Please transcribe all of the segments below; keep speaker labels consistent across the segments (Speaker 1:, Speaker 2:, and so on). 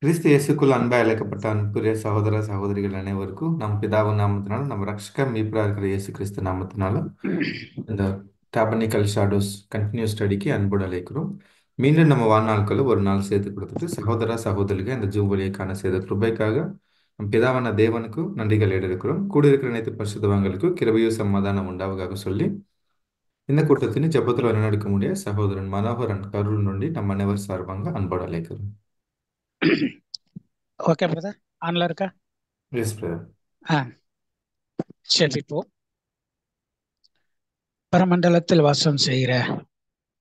Speaker 1: கிறிஸ்து இயேசுக்குள் அன்பாய் அழைக்கப்பட்ட அன்புரிய சகோதர சகோதரிகள் அனைவருக்கும் நம் பிதாவின் நாமத்தினாலும் நம்ம ரட்சக மீட்பராக இருக்கிற இயேசு கிறிஸ்து நாமத்தினாலும் இந்த டாபர்னிக்கல் ஷாடோஸ் கண்டினியூஸ் ஸ்டடிக்கு அன்போடு அழைக்கிறோம். மீண்டும் நம்ம வாழ்நாட்களை ஒரு நாள் சேர்த்து கொடுத்துட்டு சகோதர சகோதரிகள் இந்த ஜூவலியைக்கான செய்த கிருபைக்காக நம் பிதாவான தேவனுக்கும் நன்றிகள் எடுக்கிறோம். கூட இருக்கிற அனைத்து பரிசுத்தவான்களுக்கும் கிருபையும் சமாதானம் உண்டாவதாக சொல்லி இந்த கூட்டத்தின் ஜெபத்தில் வழிநடக்க முடிய சகோதரன் மனோகரன் கருள் நொண்டி நம் அனைவர் சார்பாக அன்போடு அழைக்கிறோம்.
Speaker 2: ஓகே பிரதர், ஆன்ல இருக்கா?
Speaker 1: Yes brother.
Speaker 2: ஆ செபிப்போம். பரமண்டலத்தில் வாசம் செய்கிற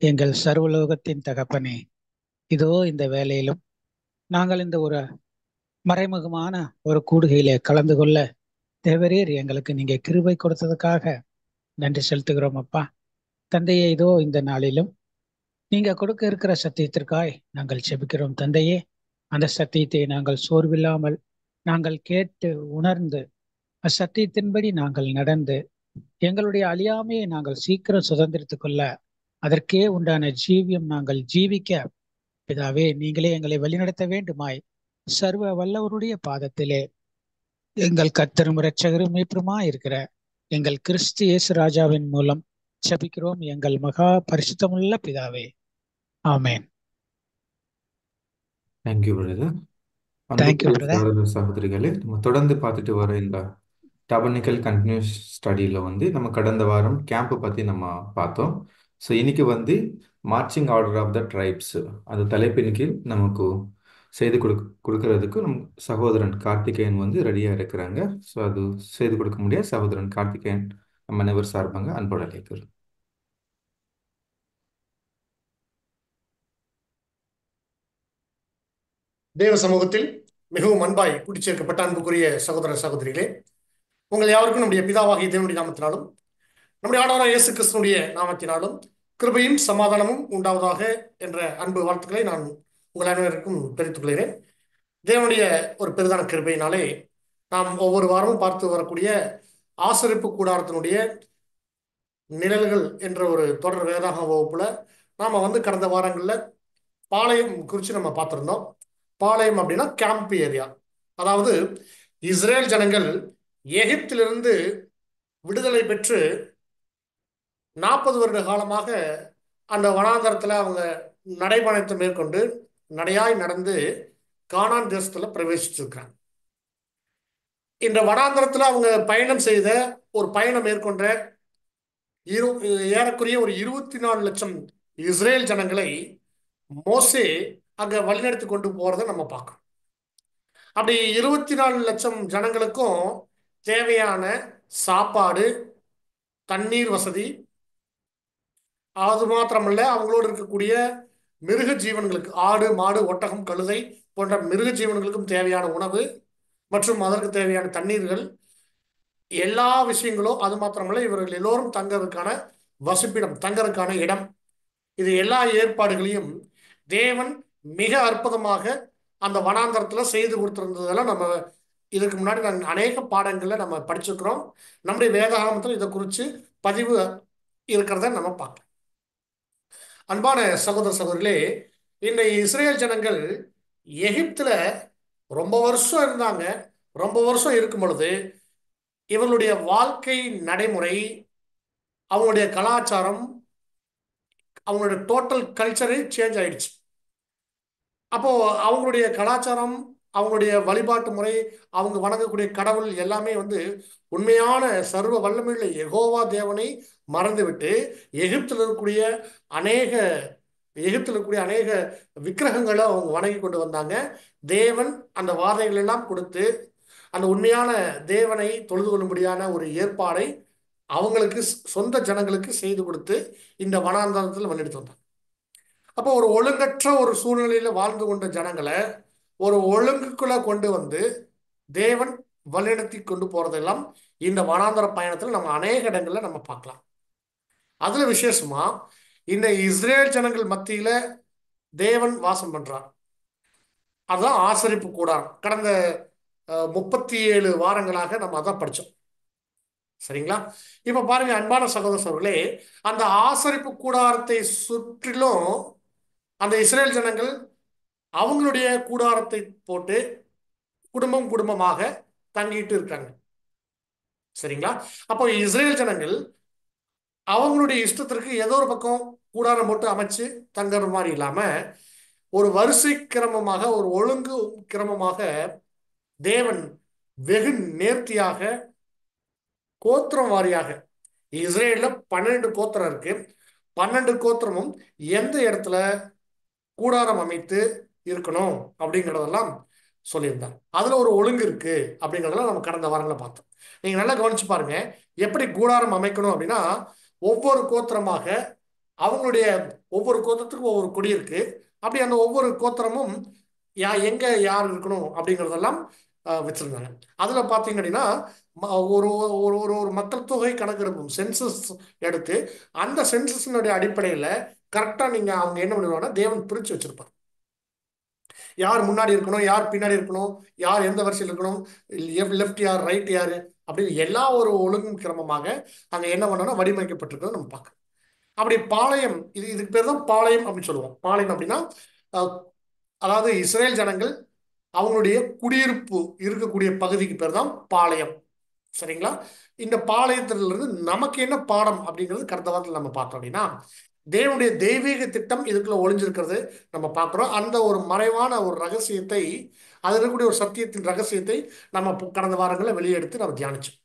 Speaker 2: எங்கள் சர்வலோகத்தின் தகப்பனே, இதோ இந்த வேளையிலும் நாங்கள் இந்த ஒரு மறைமுகமான ஒரு கூடுகையிலே கலந்து கொள்ள தேவரீர் எங்களுக்கு நீங்க கிருபை கொடுத்ததுக்காக நன்றி செலுத்துகிறோம் அப்பா. தந்தையே, இதோ இந்த நாளிலும் நீங்க கொடுக்க இருக்கிற சத்தியத்திற்காய் நாங்கள் செபிக்கிறோம் தந்தையே. அந்த சத்தியத்தை நாங்கள் சோர்வில்லாமல் நாங்கள் கேட்டு உணர்ந்து அச்சத்தியத்தின்படி நாங்கள் நடந்து எங்களுடைய அழியாமையை நாங்கள் சீக்கிரம் சுதந்திரித்துக் கொள்ள அதற்கே உண்டான ஜீவியம் நாங்கள் ஜீவிக்க பிதாவே நீங்களே எங்களை வழிநடத்த வேண்டுமாய் சர்வ வல்லவருடைய பாதத்திலே எங்கள் கர்த்தரும் இரட்சகரும் மீட்புமா இருக்கிற எங்கள் கிறிஸ்து இயேசு ராஜாவின் மூலம் செபிக்கிறோம் எங்கள் மகா பரிசுத்தமுள்ள பிதாவே, ஆமேன்.
Speaker 1: Thank you brother.
Speaker 2: தேங்க்யூ
Speaker 1: அன்புக்குரிய
Speaker 2: பிரதர்.
Speaker 1: சகோதர சகோதரிகளே, நம்ம தொடர்ந்து பார்த்துட்டு வர இந்த டாபர்னிக்கல் கண்டினியூஸ் ஸ்டடியில் நம்ம கடந்த வாரம் கேம்ப் பற்றி நம்ம பார்த்தோம். ஸோ இன்னைக்கு marching order of the tribes அந்த தலைப்பின் கீழ் நமக்கு செய்து கொடுக்கறதுக்கு நம் சகோதரன் கார்த்திகேயன் ரெடியாக இருக்கிறாங்க. ஸோ அது செய்து கொடுக்க முடியாது சகோதரன் கார்த்திகேயன் நம்ம அனைவர் சார்பாங்க அன்போடு அழைக்கிறோம்.
Speaker 3: தேவ சமூகத்தில் மிகவும் அன்பாய் கூட்டி சேர்க்கப்பட்ட அன்புக்குரிய சகோதர சகோதரிகளே, உங்கள் யாருக்கும் நம்முடைய பிதாவாகிய தேவனுடைய நாமத்தினாலும் நம்முடைய ஆண்டவராகிய இயேசு கிறிஸ்துவினுடைய நாமத்தினாலும் கிருபையும் சமாதானமும் உண்டாவதாக என்ற அன்பு வாழ்த்துக்களை நான் உங்கள் அனைவருக்கும் தெரிவித்துக் கொள்கிறேன். தேவனுடைய ஒரு பெரிதான கிருபையினாலே நாம் ஒவ்வொரு வாரமும் பார்த்து வரக்கூடிய ஆசரிப்பு கூடாரத்தினுடைய நிழல்கள் என்ற ஒரு தொடர் வேதாகம வகுப்புல நாம கடந்த வாரங்கள்ல பாளையம் குறித்து நம்ம பார்த்திருந்தோம். பாளையம் அப்படின்னா கேம்ப் ஏரியா. அதாவது இஸ்ரேல் ஜனங்கள் எகிப்திலிருந்து விடுதலை பெற்று 40 வருட காலமாக அந்த வனாந்தரத்துல அவங்க நடைபயணத்தை மேற்கொண்டு நடையாய் நடந்து கானான் தேசத்துல பிரவேசிச்சிருக்கிறாங்க. இந்த வனாந்தரத்துல அவங்க பயணம் செய்த ஒரு பயணம் மேற்கொண்ட ஏறக்குறைய ஒரு 24 லட்சம் இஸ்ரேல் ஜனங்களை மோசே அங்க வழிநடத்தி கொண்டு போறதை நம்ம பார்க்கறோம். அப்படி 24 லட்சம் ஜனங்களுக்கும் தேவையான சாப்பாடு, தண்ணீர் வசதி, அது மாத்திரமல்ல அவங்களோடு இருக்கக்கூடிய மிருக ஜீவன்களுக்கு ஆடு, மாடு, ஒட்டகம், கழுதை போன்ற மிருக ஜீவன்களுக்கும் தேவையான உணவு மற்றும் அதற்கு தேவையான தண்ணீர்கள், எல்லா விஷயங்களும், அது மாத்திரமல்ல இவர்கள் எல்லோரும் தங்கறதுக்கான வசிப்பிடம், தங்கறதுக்கான இடம், இது எல்லா ஏற்பாடுகளையும் தேவன் மிக அற்புதமாக அந்த வனாந்தரத்துல செய்து கொடுத்திருந்ததெல்லாம் நம்ம இதுக்கு முன்னாடி நாங்கள் அநேக பாடங்கள்ல நம்ம படிச்சிருக்கிறோம். நம்முடைய வேதாகமத்தில் இதை குறித்து பதிவு இருக்கிறத நம்ம பார்க்கலாம். அன்பான சகோதர சகோதரிகளே, இந்த இஸ்ரேல் ஜனங்கள் எகிப்துல ரொம்ப வருஷம் இருந்தாங்க. ரொம்ப வருஷம் இருக்கும் பொழுது இவர்களுடைய வாழ்க்கை நடைமுறை, அவங்களுடைய கலாச்சாரம், அவங்களுடைய டோட்டல் கல்ச்சரே சேஞ்ச் ஆயிடுச்சு. அப்போ அவங்களுடைய கலாச்சாரம், அவங்களுடைய வழிபாட்டு முறை, அவங்க வணங்கக்கூடிய கடவுள் எல்லாமே உண்மையான சர்வ வல்லமையுள்ள யெகோவா தேவனை மறந்துவிட்டு அநேக எகிப்தில் இருக்கக்கூடிய அநேக விக்கிரகங்களை அவங்க வணங்கி கொண்டு வந்தாங்க. தேவன் அந்த வாதைகள் எல்லாம் கொடுத்து அந்த உண்மையான தேவனை தொழுது கொள்ளும்படியான ஒரு ஏற்பாடை அவங்களுக்கு சொந்த ஜனங்களுக்கு செய்து கொடுத்து இந்த வனாந்தரத்தில் வழிநடத்தி வந்தாங்க. அப்போ ஒரு ஒழுங்கற்ற ஒரு சூழ்நிலையில வாழ்ந்து கொண்ட ஜனங்களை ஒரு ஒழுங்குக்குள்ள கொண்டு தேவன் வழிநடத்தி கொண்டு போறதெல்லாம் இந்த வனாந்தர பயணத்தில் நம்ம அநேக இடங்கள்ல நம்ம பார்க்கலாம். அதுல விசேஷமா இந்த இஸ்ரேல் ஜனங்கள் மத்தியில தேவன் வாசம் பண்றார். அதுதான் ஆசரிப்பு கூடாரம். கடந்த 37 வாரங்களாக நம்ம அதான் படிச்சோம். சரிங்களா? இப்ப பாருங்க அன்பான சகோதர சகோதரர்களே, அந்த ஆசரிப்பு கூடாரத்தை சுற்றிலும் அந்த இஸ்ரேல் ஜனங்கள் அவங்களுடைய கூடாரத்தை போட்டு குடும்பம் குடும்பமாக தங்கிட்டு இருக்காங்க. சரிங்களா? அப்போ இஸ்ரேல் ஜனங்கள் அவங்களுடைய இஷ்டத்திற்கு ஏதோ ஒரு பக்கம் கூடாரம் போட்டு அமைச்சு தங்குற மாதிரி இல்லாம ஒரு வரிசை கிரமமாக, ஒரு ஒழுங்கு கிரமமாக தேவன் வெகு நேர்த்தியாக கோத்திரம் வாரியாக, இஸ்ரேல்ல 12 கோத்திரம் இருக்கு. 12 கோத்திரமும் எந்த இடத்துல கூடாரம் அமைத்து இருக்கணும் அப்படிங்கிறதெல்லாம் சொல்லியிருந்தாங்க. அதுல ஒரு ஒழுங்கு இருக்கு அப்படிங்கிறதெல்லாம் நம்ம கடந்த வாரங்களை பார்த்தோம். நீங்க நல்லா கவனிச்சு பாருங்க, எப்படி கூடாரம் அமைக்கணும் அப்படின்னா, ஒவ்வொரு கோத்திரமாக அவங்களுடைய ஒவ்வொரு கோத்திரத்துக்கும் ஒவ்வொரு கொடி இருக்கு. அப்படி அந்த ஒவ்வொரு கோத்திரமும் எங்க யார் இருக்கணும் அப்படிங்கிறதெல்லாம் வச்சிருந்தாங்க. அதுல பாத்தீங்க அப்படின்னா ஒரு ஒரு ஒரு ஒரு மக்கள் தொகை கணக்கெடுப்பு சென்சஸ் எடுத்து அந்த சென்சஸினுடைய அடிப்படையில கரெக்டா நீங்க அவங்க என்ன பண்ணுவாங்கன்னா தேவன் பிரிச்சு வச்சிருப்பார். யார் முன்னாடி இருக்கணும், யார் பின்னாடி இருக்கணும், யார் எந்த வரிசையில் இருக்கணும், லெஃப்ட் யார் ரைட் யாரு அப்படின்னு எல்லா ஒரு ஒழுங்கும் கிரமமாக அங்க என்ன பண்ணணும் வடிவமைக்கப்பட்டிருக்கிறது நம்ம பார்க்கணும். அப்படி பாளையம், இதுக்கு பேர் தான் பாளையம் அப்படின்னு சொல்லுவோம். பாளையம் அப்படின்னா அதாவது இஸ்ரேல் ஜனங்கள் அவங்களுடைய குடியிருப்பு இருக்கக்கூடிய பகுதிக்கு பேர் தான் பாளையம். சரிங்களா? இந்த பாளையத்திலிருந்து நமக்கு என்ன பாடம் அப்படிங்கிறது கடந்த வாரத்தில் நம்ம பார்த்தோம். அப்படின்னா தேவனுடைய தெய்வீக திட்டம் இதுக்குள்ள ஒளிஞ்சிருக்கிறது நம்ம பார்க்குறோம். அந்த ஒரு மறைவான ஒரு ரகசியத்தை, அதில் இருக்கக்கூடிய ஒரு சத்தியத்தின் ரகசியத்தை நம்ம கடந்த வாரங்களில் வெளியே எடுத்து நம்ம தியானிச்சோம்.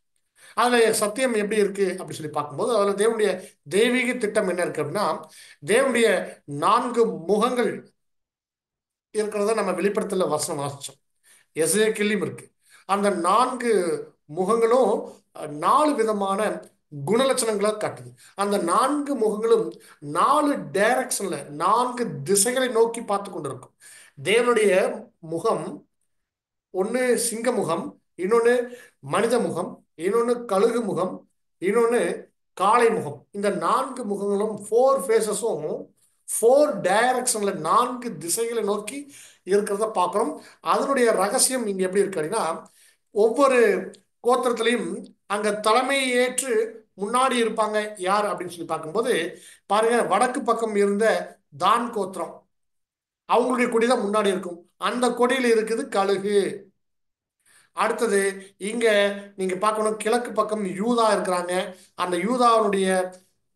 Speaker 3: அதுல சத்தியம் எப்படி இருக்கு அப்படின்னு சொல்லி பார்க்கும்போது அதுல தேவனுடைய தெய்வீக திட்டம் என்ன இருக்கு அப்படின்னா, தேவனுடைய 4 முகங்கள் இருக்கிறத நம்ம வெளிப்படுத்தல வசனம் வாசிச்சோம். எசேக்கியேலும் இருக்கு. அந்த 4 முகங்களும் 4 விதமான குணலட்சணங்களை காட்டுது. அந்த 4 முகங்களும் 4 டைரக்ஷன்ல 4 திசைகளை நோக்கி பார்த்து கொண்டிருக்கும். தேவனுடைய முகம் ஒன்று சிங்க முகம், இன்னொன்று மனித முகம், இன்னொன்று கழுகு முகம், இன்னொன்று காளை முகம். இந்த 4 முகங்களும் 4 ஃபேஸஸும் 4 டைரக்ஷன்ல 4 திசைகளை நோக்கி இருக்கிறத பார்க்குறோம். அதனுடைய ரகசியம் இங்க எப்படி இருக்கு அப்படின்னா, ஒவ்வொரு கோத்திரத்திலையும் அங்க தலைமையை ஏற்று முன்னாடி இருப்பாங்க யார் அப்படின்னு சொல்லி பார்க்கும்போது பாருங்க, வடக்கு பக்கம் இருந்த தான் கோத்திரம் அவங்களுடைய கொடிதான் முன்னாடி இருக்கும். அந்த கொடியில் இருக்குது கழுகு. அடுத்தது இங்க நீங்க பார்க்கணும், கிழக்கு பக்கம் யூதா இருக்கிறாங்க. அந்த யூதாவுடைய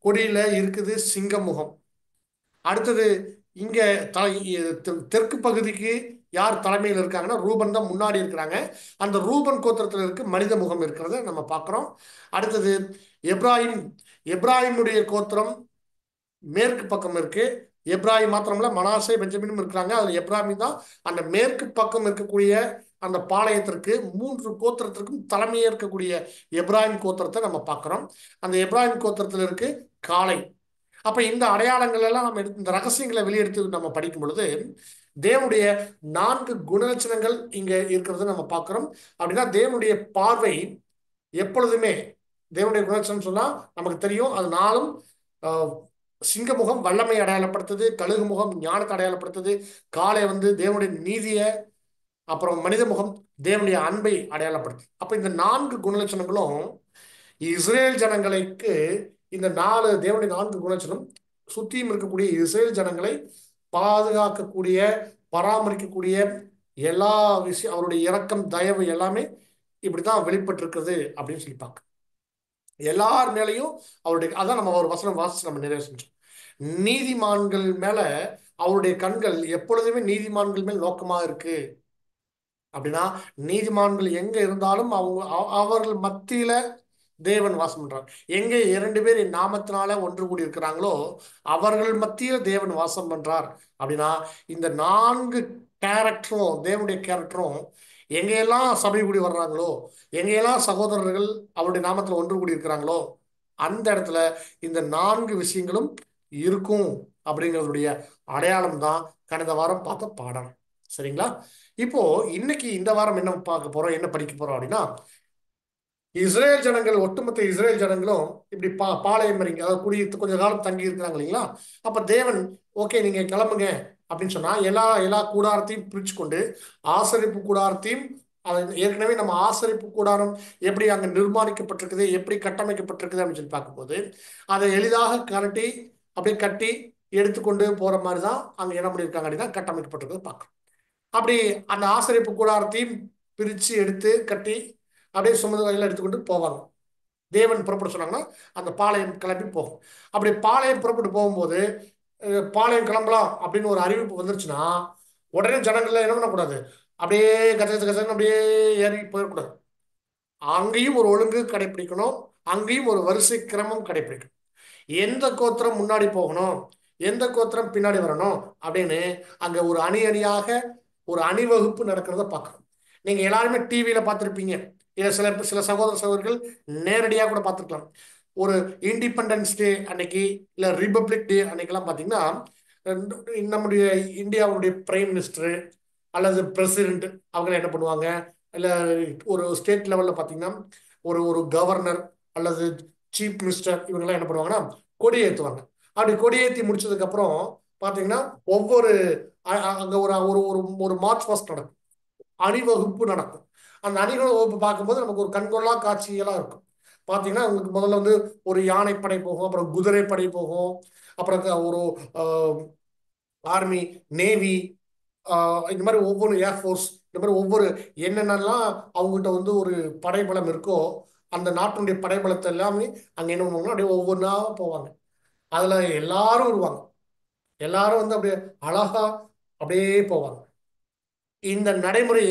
Speaker 3: கொடியில இருக்குது சிங்கமுகம். அடுத்தது இங்க தெற்கு பகுதிக்கு யார் தலைமையில் இருக்காங்கன்னா ரூபன் தான் முன்னாடி இருக்கிறாங்க. அந்த ரூபன் கோத்திரத்தில் இருக்கு மனித முகம் இருக்கிறத நம்ம பார்க்கிறோம். அடுத்தது எப்ராஹிமுடைய கோத்திரம் மேற்கு பக்கம் இருக்கு. எப்ராஹிம் மாத்திரம்ல மனாசே பெஞ்சமினும் இருக்கிறாங்க. அதுல எப்ராஹிம் தான் அந்த மேற்கு பக்கம் இருக்கக்கூடிய அந்த பாளையத்திற்கு 3 கோத்திரத்திற்கும் தலைமையே இருக்கக்கூடிய எப்ராஹிம் கோத்திரத்தை நம்ம பார்க்கிறோம். அந்த எப்ராஹிம் கோத்திரத்தில் இருக்கு காளை. அப்ப இந்த அடையாளங்கள் எல்லாம் நம்ம இந்த ரகசியங்களை வெளியெடுத்து நம்ம படிக்கும் பொழுது தேவனுடைய 4 குணலட்சணங்கள் இங்க இருக்கிறத நம்ம பார்க்கிறோம். அப்படின்னா தேவனுடைய பார்வை எப்பொழுதுமே தேவனுடைய குணலட்சணம் சொன்னா நமக்கு தெரியும். அது 4ம் சிங்கமுகம் வல்லமை அடையாளப்படுத்துது, கழுகு முகம் ஞானத்தை அடையாளப்படுத்துது, காளை தேவனுடைய நீதியை, அப்புறம் மனித முகம் தேவனுடைய அன்பை அடையாளப்படுத்து. அப்ப இந்த 4 குணலட்சணங்களும் இஸ்ரேல் ஜனங்களுக்கு, இந்த 4 தேவனுடைய 4 குணலட்சணம் சுற்றியும் இருக்கக்கூடிய இஸ்ரேல் ஜனங்களை பாதுகாக்கக்கூடிய, பராமரிக்கக்கூடிய எல்லா விஷயம், அவருடைய இரக்கம் தயவு எல்லாமே இப்படித்தான் வெளிப்பட்டு இருக்குது அப்படின்னு சொல்லி பார்க்க எல்லார் மேலையும் அவருடைய, அதான் நம்ம ஒரு வசனம் வாசிச்சு நம்ம நிறைய செஞ்சோம். நீதிமான்கள் மேல அவருடைய கண்கள் எப்பொழுதுமே நீதிமான்கள் மேல் நோக்கமா இருக்கு. அப்படின்னா நீதிமான்கள் எங்க இருந்தாலும் அவர்கள் மத்தியில தேவன் வாசம் பண்றார். எங்க 2 பேர் என் நாமத்தினால ஒன்று கூடி இருக்கிறாங்களோ அவர்கள் மத்தியில தேவன் வாசம் பண்றார். அப்படின்னா இந்த 4 கேரக்டரும் தேவனுடைய கேரக்டரும் எங்கெல்லாம் சபை கூடி வர்றாங்களோ, எங்கெல்லாம் சகோதரர்கள் அவருடைய நாமத்துல ஒன்று கூடி இருக்கிறாங்களோ அந்த இடத்துல இந்த 4 விஷயங்களும் இருக்கும் அப்படிங்கிறதுடைய அடையாளம் தான் கடந்த வாரம் பார்த்த பாடம். சரிங்களா? இப்போ இன்னைக்கு இந்த வாரம் என்ன பார்க்க போறோம், என்ன படிக்க போறோம் அப்படின்னா, இஸ்ரேல் ஜனங்கள், ஒட்டுமொத்த இஸ்ரேல் ஜனங்களும் இப்படி பாளையம் மறிங்க, அதாவது கொஞ்ச காலம் தங்கி இருக்கிறாங்க இல்லைங்களா? அப்ப தேவன் ஓகே நீங்க கிளம்புங்க அப்படின்னு சொன்னா எல்லா கூடாரத்தையும் பிரிச்சு கொண்டு ஆசரிப்பு கூடாரத்தையும், ஏற்கனவே நம்ம ஆசரிப்பு கூடாரம் எப்படி அங்க நிர்மாணிக்கப்பட்டிருக்குது, எப்படி கட்டமைக்கப்பட்டிருக்குது அப்படின்னு சொல்லி பார்க்கும்போது அதை எளிதாக அப்படியே கட்டி எடுத்துக்கொண்டு போற மாதிரி தான் அங்க என்ன பண்ணியிருக்காங்க அப்படின்னா கட்டமைக்கப்பட்டிருக்கிறது பார்க்கணும். அப்படி அந்த ஆசரிப்பு கூடாரத்தையும் பிரித்து எடுத்து கட்டி அப்படியே சுமந்து வகையில் எடுத்துக்கொண்டு போவாங்க. தேவன் புறப்பட சொன்னாங்கன்னா அந்த பாளையம் கிளம்பி போகும். அப்படி பாளையம் புறப்பட்டு போகும்போது பாளையம் கிளம்பலாம் அப்படின்னு ஒரு அறிவிப்பு வந்துருச்சுன்னா உடனே ஜனங்கள்லாம் என்ன பண்ணக்கூடாது, அப்படியே கச்ச கச்சன்னு அப்படியே ஏறி போயிடக்கூடாது. அங்கேயும் ஒரு ஒழுங்கு கடைபிடிக்கணும், அங்கேயும் ஒரு வரிசை கிரமம் கடைபிடிக்கணும். எந்த கோத்திரம் முன்னாடி போகணும், எந்த கோத்திரம் பின்னாடி வரணும் அப்படின்னு அங்க ஒரு அணி அணியாக ஒரு அணிவகுப்பு நடக்கிறத பார்க்கணும். நீங்க எல்லாருமே டிவியில பார்த்துருப்பீங்க, இல்லை சில சில சகோதர சகோதரிகள் நேரடியாக கூட பார்த்துருக்கலாம். ஒரு இண்டிபெண்டன்ஸ் டே அன்னைக்கு இல்லை ரிபப்ளிக் டே அன்னைக்கெல்லாம் பார்த்தீங்கன்னா நம்முடைய இந்தியாவுடைய பிரைம் மினிஸ்டர் அல்லது பிரசிடென்ட் அவங்க என்ன பண்ணுவாங்க, இல்லை ஒரு ஸ்டேட் லெவலில் பார்த்தீங்கன்னா ஒரு ஒரு கவர்னர் அல்லது சீஃப் மினிஸ்டர் இவங்கெல்லாம் என்ன பண்ணுவாங்கன்னா கொடி ஏற்றுவாங்க. அப்படி கொடியேற்றி முடிச்சதுக்கு அப்புறம் பார்த்தீங்கன்னா ஒவ்வொரு அங்கே ஒரு ஒரு ஒரு ஒரு மார்ச் பாஸ்ட் நடக்கும், அணிவகுப்பு நடக்கும். அந்த அணிவகுப்பு பார்க்கும்போது நமக்கு ஒரு கண்கொள்ளா காட்சியெல்லாம் இருக்கும். பார்த்தீங்கன்னா உங்களுக்கு முதல்ல வந்து ஒரு யானைப்படை போகும், அப்புறம் குதிரைப்படை போகும், அப்புறம் ஒரு ஆர்மி, நேவி, இந்த மாதிரி ஒவ்வொரு ஏர்ஃபோர்ஸ், இந்த மாதிரி ஒவ்வொரு என்னென்னலாம் அவங்ககிட்ட வந்து ஒரு படைபலம் இருக்கோ அந்த நாட்டினுடைய படைபலத்தை எல்லாமே அங்கே என்ன பண்ணுவாங்கன்னா அப்படியே ஒவ்வொன்றா போவாங்க. அதில் எல்லாரும் வருவாங்க, எல்லாரும் வந்து அப்படியே அழகா அப்படியே போவாங்க. இந்த நடைமுறை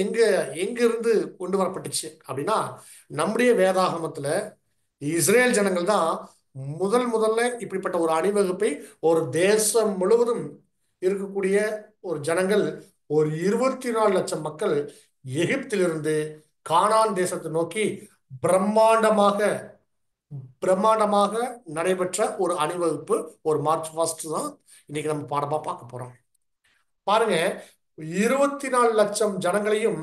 Speaker 3: எங்கிருந்து கொண்டு வரப்பட்டுச்சு அப்படின்னா நம்முடைய வேதாகமத்துல இஸ்ரேல் ஜனங்கள் தான் முதல்ல இப்படிப்பட்ட ஒரு அணிவகுப்பை ஒரு தேசம் முழுவதும் இருக்கக்கூடிய ஒரு ஜனங்கள் ஒரு 24 லட்சம் மக்கள் எகிப்திலிருந்து கானான் தேசத்தை நோக்கி பிரம்மாண்டமாக பிரம்மாண்டமாக நடைபெற்ற ஒரு அணிவகுப்பு, ஒரு மார்ச் பாஸ்ட் தான் இன்னைக்கு நம்ம பாடமா பார்க்க போறோம். பாருங்க, 24 லட்சம் ஜனங்களையும்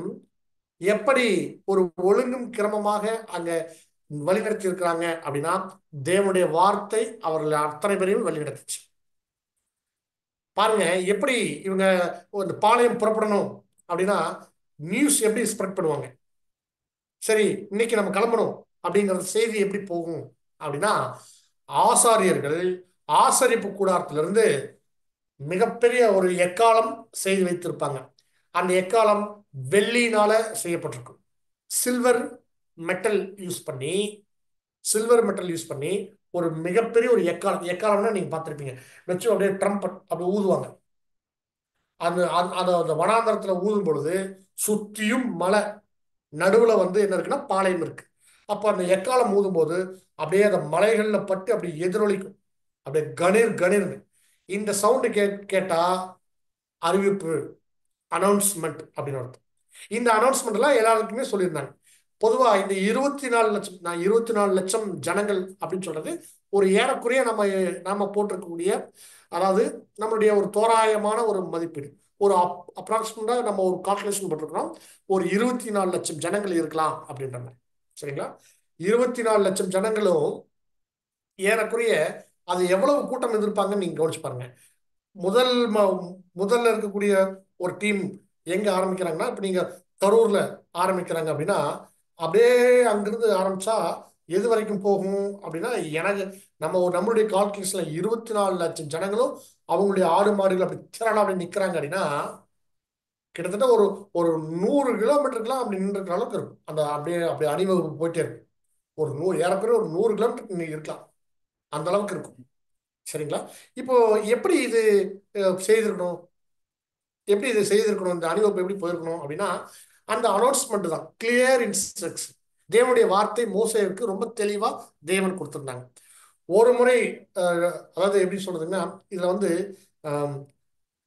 Speaker 3: எப்படி ஒரு ஒழுங்கும் கிரமமாக அங்க வழிநடத்தி இருக்கிறாங்க அப்படின்னா தேவனுடைய வார்த்தை அவர்கள் அத்தனை பேரையும் வழிநடத்துச்சு. பாருங்க எப்படி இவங்க இந்த பாளையம் புறப்படணும் அப்படின்னா நியூஸ் எப்படி ஸ்ப்ரெட் பண்ணுவாங்க. சரி, இன்னைக்கு நம்ம கிளம்பணும் அப்படிங்கிற செய்தி எப்படி போகும் அப்படின்னா ஆசாரியர்கள் ஆசரிப்பு கூடாரத்திலிருந்து மிகப்பெரிய ஒரு எக்காலம் செய்து வைத்திருப்பாங்க. அந்த எக்காலம் வெள்ளியினால செய்யப்பட்டிருக்கும். சில்வர் மெட்டல் யூஸ் பண்ணி ஒரு மிகப்பெரிய ஒரு எக்காலம்னா நீங்க பார்த்துருப்பீங்க, வச்சு அப்படியே ட்ரம்ப் அப்படி ஊதுவாங்க. அந்த அந்த வனாந்தரத்துல ஊதும் பொழுது சுத்தியும் மலை, நடுவுல வந்து என்ன இருக்குன்னா பாளையம் இருக்கு. அப்போ அந்த எக்காலம் ஊதும் போது அப்படியே அந்த மலைகள்ல பட்டு அப்படி எதிரொலிக்கும், அப்படியே கணீர்னு. இந்த சவுண்டு கேட்டா அறிவிப்பு, அனௌன்ஸ்மெண்ட் அப்படின்னு அர்த்தம். இந்த அனௌன்ஸ்மெண்ட் எல்லாம் எல்லாருக்குமே சொல்லியிருந்தாங்க. பொதுவா இந்த 24 லட்சம் ஜனங்கள் அப்படின்னு சொல்றது ஒரு ஏறக்குறைய நாம போட்டிருக்கக்கூடிய, அதாவது நம்மளுடைய ஒரு தோராயமான ஒரு மதிப்பீடு, ஒரு அப்ராக்சிமேட்டா நம்ம ஒரு கால்குலேஷன் போட்டிருக்கிறோம். ஒரு 24 லட்சம் ஜனங்கள் இருக்கலாம் அப்படின்ற மாதிரி. சரிங்களா? 24 லட்சம் ஜனங்களும் ஏறக்குறைய அது எவ்வளவு கூட்டம் எதிர்ப்பாங்கன்னு நீங்க கவனிச்சு பாருங்க. முதல்ல இருக்கக்கூடிய ஒரு டீம் எங்க ஆரம்பிக்கிறாங்கன்னா, இப்ப நீங்க கரூர்ல ஆரம்பிக்கிறாங்க அப்படின்னா அப்படியே அங்கிருந்து ஆரம்பிச்சா எது வரைக்கும் போகும் அப்படின்னா எனக்கு நம்மளுடைய கால்குலேஷன்ல 24 லட்சம் ஜனங்களும் அவங்களுடைய ஆடு மாடுகள் அப்படி திரளா அப்படி நிக்கிறாங்க அப்படின்னா கிட்டத்தட்ட ஒரு ஒரு 100 கிலோமீட்டருக்குலாம் அப்படி நின்ற அளவுக்கு இருக்கும். அந்த அப்படியே அப்படியே அணிவகுப்பு போயிட்டே இருக்கும். ஒரு ஏறக்குறைய ஒரு 100 கிலோமீட்டர் இருக்கலாம், அந்த அளவுக்கு இருக்கும். சரிங்களா? இப்போ எப்படி இது செய்திருக்கணும், இந்த அணிவகுப்பு எப்படி போயிருக்கணும் அப்படின்னா அந்த அனௌன்ஸ்மெண்ட் தான், கிளியர் இன்ஸ்ட்ரக்ஷன். தேவனுடைய வார்த்தை மோசேவுக்கு ரொம்ப தெளிவா தேவன் கொடுத்திருந்தாங்க. ஒரு முறை அதாவது எப்படி சொல்றதுன்னா இதுல வந்து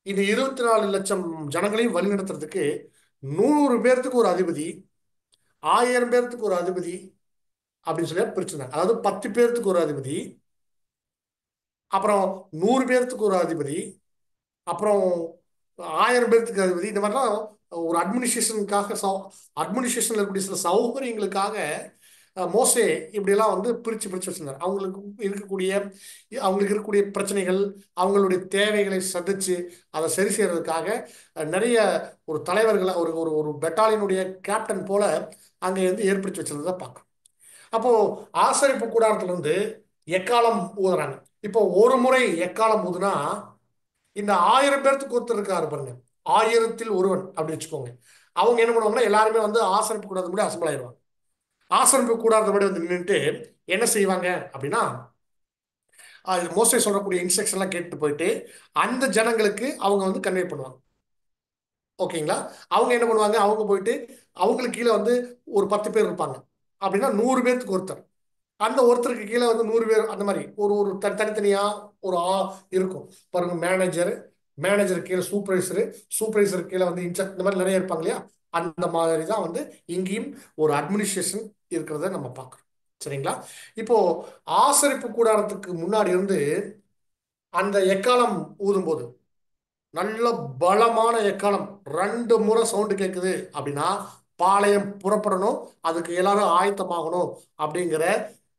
Speaker 3: இந்த 24 லட்சம் ஜனங்களையும் வழிநடத்துறதுக்கு 100 பேர்த்துக்கு ஒரு அதிபதி, 1000 பேர்த்துக்கு ஒரு அதிபதி அப்படின்னு சொல்லி பிரிச்சிருந்தாங்க. அதாவது 10 பேர்த்துக்கு ஒரு அதிபதி, அப்புறம் 100 பேர்த்துக்கு ஒரு அதிபதி, அப்புறம் 1000 பேர்த்துக்கு அதிபதி. இந்த மாதிரிலாம் ஒரு அட்மினிஸ்ட்ரேஷன்ல இருக்கக்கூடிய சில சௌகரியங்களுக்காக மோசே இப்படியெல்லாம் வந்து பிரிச்சு வச்சிருந்தார். அவங்களுக்கு இருக்கக்கூடிய பிரச்சனைகள், அவங்களுடைய தேவைகளை சந்திச்சு அதை சரி செய்யறதுக்காக நிறைய ஒரு தலைவர்களை ஒரு ஒரு ஒரு பெட்டாலியனுடைய கேப்டன் போல அங்கே இருந்து ஏற்படுத்தி வச்சிருந்ததை பார்க்கணும். அப்போ ஆசரிப்பு கூடாரத்துல இருந்து எக்காலம் ஊதுறாங்க. இப்போ ஒரு முறை எக்காலம் ஊதுனா இந்த 1000 பேர்த்துக்கு ஒருத்தர் இருக்காரு பாருங்க, 1000 ஒருவன் அப்படி வச்சுக்கோங்க. அவங்க என்ன பண்ணுவாங்கன்னா எல்லாருமே வந்து ஆசரிப்பு கூடாத முன்னாடி அசம்பிள் ஆயிடுவாங்க. ஆசரிப்பு கூடாத முன்னாடி வந்து நின்றுட்டு என்ன செய்வாங்க அப்படின்னா, மோசே சொல்லக்கூடிய இன்ஸ்ட்ரக்ஷன்லாம் கேட்டு போயிட்டு அந்த ஜனங்களுக்கு அவங்க வந்து கன்வே பண்ணுவாங்க. ஓகேங்களா? அவங்க என்ன பண்ணுவாங்க, அவங்க போயிட்டு அவங்களுக்கு கீழே வந்து ஒரு 10 பேர் இருப்பாங்க அப்படின்னா 100 பேருக்கு ஒருத்தர், அந்த ஒருத்தருக்கு கீழே வந்து 100 பேர், அந்த மாதிரி ஒரு ஒரு தனித்தனியா ஒரு இருக்கும் பாருங்க. மேனேஜர் கீழே சூப்பர்வைசரு, சூப்பர்வைசர் கீழே வந்து இன்சார்ஜ், இந்த மாதிரி நிறைய இருப்பாங்க இல்லையா? அந்த மாதிரி தான் வந்து இங்கேயும் ஒரு அட்மினிஸ்ட்ரேஷன் இருக்கிறத நம்ம பார்க்குறோம். சரிங்களா? இப்போ ஆசரிப்பு கூடாரத்துக்கு முன்னாடி இருந்து அந்த எக்காலம் ஊதும்போது, நல்ல பலமான எக்காலம் 2 முறை சவுண்டு கேட்குது அப்படின்னா பாளையம் புறப்படணும், அதுக்கு எல்லாரும் ஆயத்தமாகணும் அப்படிங்கிற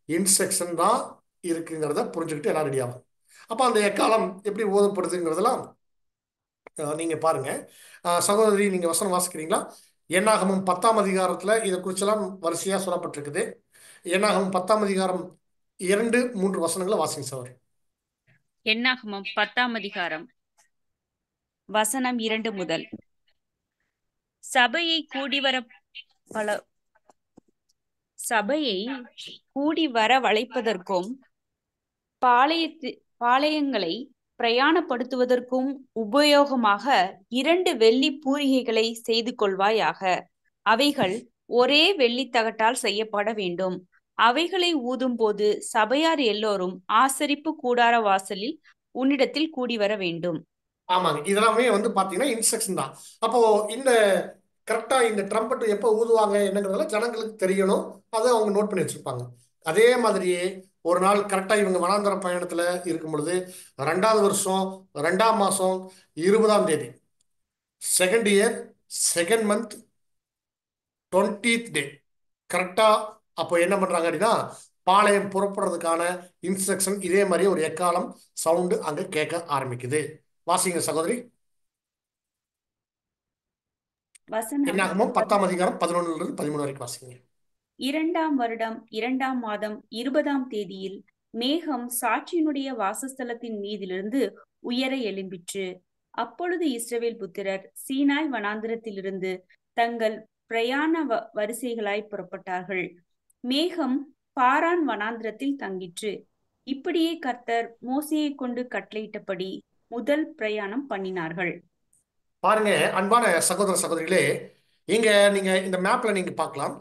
Speaker 3: இன்ஸ்ட்ரக்ஷன் தான் இருக்குங்கிறத புரிஞ்சுக்கிட்டு எல்லாம் ரெடி ஆகும். அப்போ அந்த எக்காலம் எப்படி ஓதப்படுதுங்கிறதெல்லாம் நீங்க பாருங்க. சகோதரி, நீங்க வசனம் வாசிக்கிறீங்களா? என்னாகமும் 10ஆம் அதிகாரத்துல இதை குறிச்செல்லாம் வரிசையா சொல்லப்பட்டிருக்குது. என்னாகமும் 10ஆம் அதிகாரம் 2, 3 வசனங்களை வாசிங்க சகோதரி.
Speaker 4: என்னாகமம் 10ஆம் அதிகாரம் வசனம் 2 முதல். சபையை கூடி வர வளைப்பதற்கும் பாளையங்களை பிரயாணப்படுத்துவதற்கும் உபயோகமாக 2 வெள்ளி பூரிகைகளை செய்து கொள்வாயாக. அவைகள் ஒரே வெள்ளித்தகட்டால் செய்யப்பட வேண்டும். அவைகளை ஊதும் போது சபையார் எல்லோரும் ஆசரிப்பு கூடார வாசலில் உன்னிடத்தில் கூடி வர வேண்டும்.
Speaker 3: ஆமாங்க, இதெல்லாமே வந்து பாத்தீங்கன்னா இன்ஸ்ட்ரக்ஷன் தான். அப்போ இந்த கரெக்டா இந்த ட்ரம்பட் எப்போ ஊதுவாங்க என்னங்கிறதெல்லாம் ஜனங்களுக்கு தெரியணும், அதை அவங்க நோட் பண்ணி வச்சிருப்பாங்க. அதே மாதிரியே ஒரு நாள் கரெக்டா இவங்க வனாந்தர பயணத்துல இருக்கும் பொழுது 2வது வருஷம் 2ஆம் மாசம் 20ஆம் தேதி, second year, second month, 20th டே, கரெக்டா அப்போ என்ன பண்றாங்க அப்படின்னா பாளையம் புறப்படுறதுக்கான இன்ஸ்ட்ரக்ஷன் இதே மாதிரி ஒரு எக்காலம் சவுண்டு அங்க கேட்க ஆரம்பிக்குது. வாசிங்க சகோதரி. என்னாகமம் 10ஆம் அதிகாரம் 11 இருந்து 13 வரைக்கும் வாசிங்க.
Speaker 4: 2ஆம் வருடம் 2ஆம் மாதம் 20ஆம் தேதியில் மேகம் சாட்சியினுடைய வாசஸ்தலத்தின் மீதிலிருந்து உயர எழும்பிற்று. அப்பொழுது இஸ்ரவேல் புத்திரர் சீனாய் வனாந்திரத்திலிருந்து தங்கள் பிரயாண வரிசைகளாய் புறப்பட்டார்கள். மேகம் பாரான் வனாந்திரத்தில் தங்கிற்று. இப்படியே கர்த்தர் மோசேயை கொண்டு கட்டளையிட்டபடி முதல் பிரயாணம் பண்ணினார்கள்.
Speaker 3: பாருங்க அன்பான சகோதர சகோதரிகளே, இங்க நீங்க இந்த மேப்ல நீங்க பார்க்கலாம்.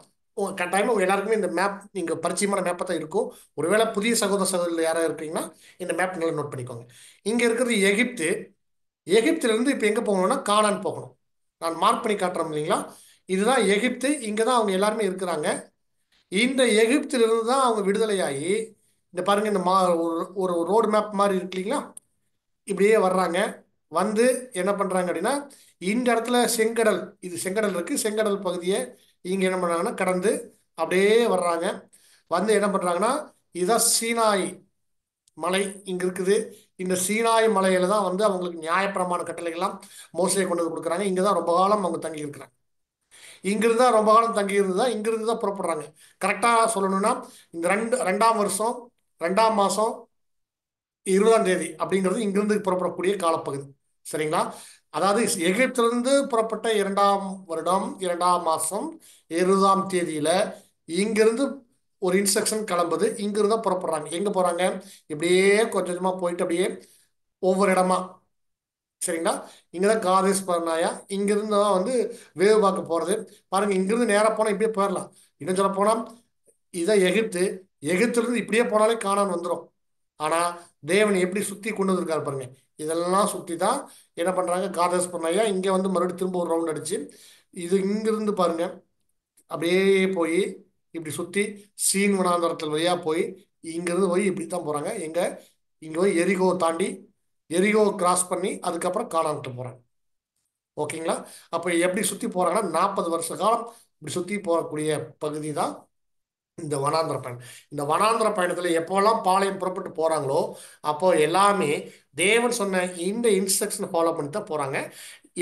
Speaker 3: கட்டாயமா உங்க எல்லாருக்குமே இந்த மேப் நீங்க பரிச்சயமான மேப்பை தான் இருக்கும். ஒருவேளை புதிய சகோதர சகோதரிகள் யாராவது இருக்கீங்கன்னா இந்த மேப் நல்லா நோட் பண்ணிக்கோங்க. இங்க இருக்கிறது எகிப்து. எகிப்துல இருந்து இப்ப எங்க போகணும்னா கானான் போகணும். நான் மார்க் பண்ணி காட்டுறேன் இல்லைங்களா? இதுதான் எகிப்து. இங்கதான் அவங்க எல்லாருமே இருக்கிறாங்க. இந்த எகிப்துல இருந்து தான் அவங்க விடுதலையாகி இந்த பாருங்க இந்த ஒரு ரோடு மேப் மாதிரி இருக்கு இல்லைங்களா? இப்படியே வர்றாங்க. வந்து என்ன பண்றாங்க அப்படின்னா இந்த இடத்துல செங்கடல், இது செங்கடல் இருக்கு, செங்கடல் பகுதியை இங்க என்ன பண்றாங்கன்னா கடந்து அப்படியே வர்றாங்க. வந்து என்ன பண்றாங்கன்னா இதுதான் சீனாய் மலை இங்க இருக்குது. இந்த சீனாய் மலையில தான் வந்து அவங்களுக்கு நியாயப்பிரமாண கட்டளைகள்லாம் மோசே கொண்டு வந்து கொடுக்குறாங்க. இங்கதான் ரொம்ப காலம் அவங்க தங்கி இருக்கிறாங்க. இங்கிருந்து தான் ரொம்ப காலம் தங்கி இருந்ததா, இங்கிருந்து தான் புறப்படுறாங்க. கரெக்டா சொல்லணும்னா இந்த 2ஆம் வருஷம் 2ஆம் மாசம் 20ஆம் தேதி அப்படிங்கிறது இங்கிருந்து புறப்படக்கூடிய காலப்பகுதி. சரிங்களா? அதாவது எகிப்திலிருந்து புறப்பட்ட 2ஆம் வருடம் 2ஆம் மாசம் 20ஆம் தேதியில இங்கிருந்து ஒரு இன்ஸ்ட்ரக்ஷன் கிளம்புது. இங்கிருந்து தான் புறப்படுறாங்க. எங்க போறாங்க? இப்படியே கொஞ்சம் கொஞ்சமா போயிட்டு அப்படியே ஒவ்வொரு இடமா. சரிங்களா? இங்கதான் காதேஸ் பர்னாயா, இங்கிருந்து தான் வந்து வேவு பார்க்க போறது. பாருங்க, இங்கிருந்து நேரா போனா இப்படியே போயிடலாம். இன்னும் சொல்ல போனா இதான் எகிப்து. எகிப்துல இருந்து இப்படியே போனாலே கானான் வந்துடும். ஆனா தேவன் எப்படி சுத்தி கொண்டு வந்திருக்காரு பாருங்க. இதெல்லாம் சுத்தி தான் என்ன பண்றாங்க, காதேஸ் பர்னாயா இங்க வந்து மறுபடியும் திரும்ப ஒரு ரவுண்ட் அடிச்சு இது இங்கிருந்து பாருங்க அப்படியே போய் இப்படி சுத்தி சீன் வனாந்தரத்தில் வழியா போய் இங்கிருந்து போய் இப்படி தான் போறாங்க. எங்க இங்க போய் எரிகோ தாண்டி எரிகோ கிராஸ் பண்ணி அதுக்கப்புறம் கானான்ட்டு போறாங்க. ஓகேங்களா? அப்ப எப்படி சுத்தி போறாங்கன்னா 40 வருஷ காலம் இப்படி சுத்தி போகக்கூடிய பகுதி தான் இந்த வனாந்திர பயணம். இந்த வனாந்திர பயணத்துல எப்போல்லாம் பாளையம் புறப்பட்டு போறாங்களோ அப்போ எல்லாமே தேவன் சொன்ன இந்த இன்ஸ்ட்ரக்ஷன் ஃபாலோ பண்ணி தான் போறாங்க.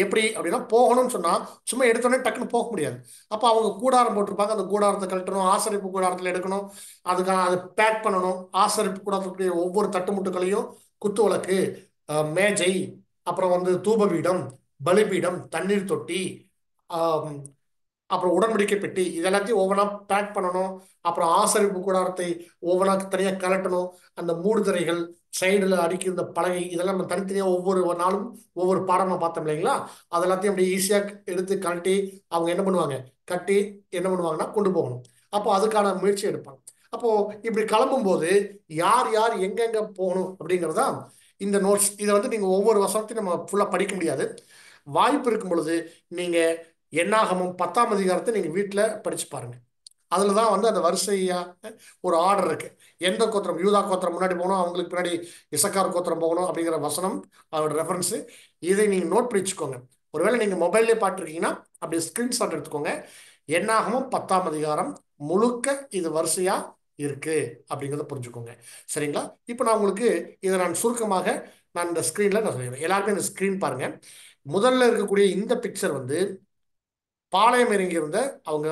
Speaker 3: எப்படி அப்படின்னா போகணும்னு சொன்னா சும்மா எடுத்தோடனே டக்குன்னு போக முடியாது. அப்போ அவங்க கூடாரம் போட்டிருப்பாங்க, அந்த கூடாரத்தை கழட்டணும், ஆசரிப்பு கூடாரத்தில் எடுக்கணும், அதுக்கான அதை பேக் பண்ணணும். ஆசரிப்பு கூடாரத்துக்குரிய ஒவ்வொரு தட்டுமுட்டுகளையும் குத்து விளக்கு, மேஜை, அப்புறம் வந்து தூபபீடம், பலிபீடம், தண்ணீர் தொட்டி, அப்புறம் உடன்படிக்கை பெட்டி, இதெல்லாத்தையும் ஒவ்வொன்றா பேக் பண்ணணும். அப்புறம் ஆசரிப்பு கூடாரத்தை ஒவ்வொன்றா தனியாக கலட்டணும். அந்த மூடுதிரைகள், சைடில் அடிக்கிற பலகை, இதெல்லாம் நம்ம தனித்தனியாக ஒவ்வொரு நாளும் ஒவ்வொரு பாடமாக பார்த்தோம் இல்லைங்களா? அதெல்லாத்தையும் அப்படி ஈஸியாக எடுத்து கழட்டி அவங்க என்ன பண்ணுவாங்க, கட்டி என்ன பண்ணுவாங்கன்னா கொண்டு போகணும். அப்போ அதுக்கான முயற்சி எடுப்பாங்க. அப்போ இப்படி கிளம்பும்போது யார் யார் எங்கெங்க போகணும் அப்படிங்கிறதா இந்த நோட்ஸ். இதை நீங்க ஒவ்வொரு வருஷத்தையும் நம்ம ஃபுல்லாக படிக்க முடியாது. வாய்ப்பு இருக்கும் பொழுது நீங்க என்னாகமும் 10ஆம் அதிகாரத்தை நீங்க வீட்டில் படிச்சு பாருங்க. அதுல தான் அந்த வரிசையா ஒரு ஆர்டர் இருக்கு. எந்த கோத்திரம், யூதா கோத்திரம் முன்னாடி போகணும், அவங்களுக்கு பின்னாடி இசக்கார் கோத்திரம் போகணும் அப்படிங்கிற வசனம், அதோட ரெஃபரன்ஸ். இதை நீங்க நோட் பண்ணி வச்சுக்கோங்க. ஒருவேளை நீங்க மொபைல்லே பார்த்துருக்கீங்கன்னா அப்படி ஸ்கிரீன்ஷாட் எடுத்துக்கோங்க. என்னாகமும் 10ஆம் அதிகாரம் முழுக்க இது வரிசையா இருக்கு அப்படிங்கிறத புரிஞ்சுக்கோங்க. சரிங்களா? இப்போ நான் உங்களுக்கு இதை நான் சுருக்கமாக நான் இந்த ஸ்கிரீன்ல நான் சொல்லிடுறேன். எல்லாருமே இந்த ஸ்கிரீன் பாருங்க. முதல்ல இருக்கக்கூடிய இந்த பிக்சர் பாளையம் இறங்கி இருந்த அவங்க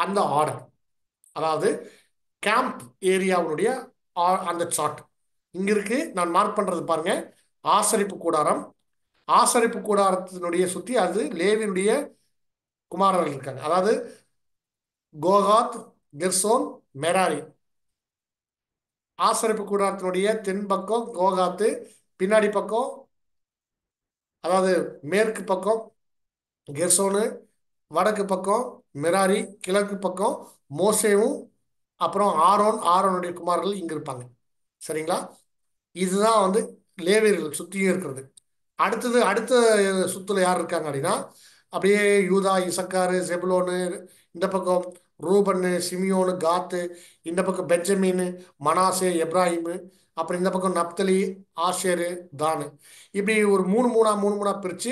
Speaker 3: அந்த ஆர்டர், அதாவது கேம்ப் ஏரியாவுடைய அந்த சார்ட் இங்க இருக்கு. நான் மார்க் பண்றது பாருங்க. ஆசரிப்பு கூடாரம், ஆசரிப்பு கூடாரத்தினுடைய சுத்தி அது லேவியுடைய குமாரர்கள் இருக்காங்க. அதாவது கோகாத், கெர்சோன், மெராரி. ஆசரிப்பு கூடாரத்தினுடைய தென் பக்கம் கோகாத்து, பின்னாடி பக்கம் அதாவது மேற்கு பக்கம் கெர்சோனு, வடக்கு பக்கம் மெராரி, கிழக்கு பக்கம் மோசேவும் அப்புறம் ஆரோனுடைய குமாரர்கள் இங்க இருப்பாங்க. சரிங்களா? இதுதான் லேவியர்கள் சுத்தியும் இருக்கிறது. அடுத்த சுத்துல யார் இருக்காங்க அப்படின்னா, அப்படியே யூதா, இசக்காரு, செபுலோனு, இந்த பக்கம் ரூபன்னு, சிமியோனு, காத்து, இந்த பக்கம் பெஞ்சமீனு, மனாசே, எப்ராஹிமு, அப்புறம் இந்த பக்கம் நப்தலி, ஆஷேரு, தானு. இப்படி ஒரு மூணு மூணா பிரிச்சு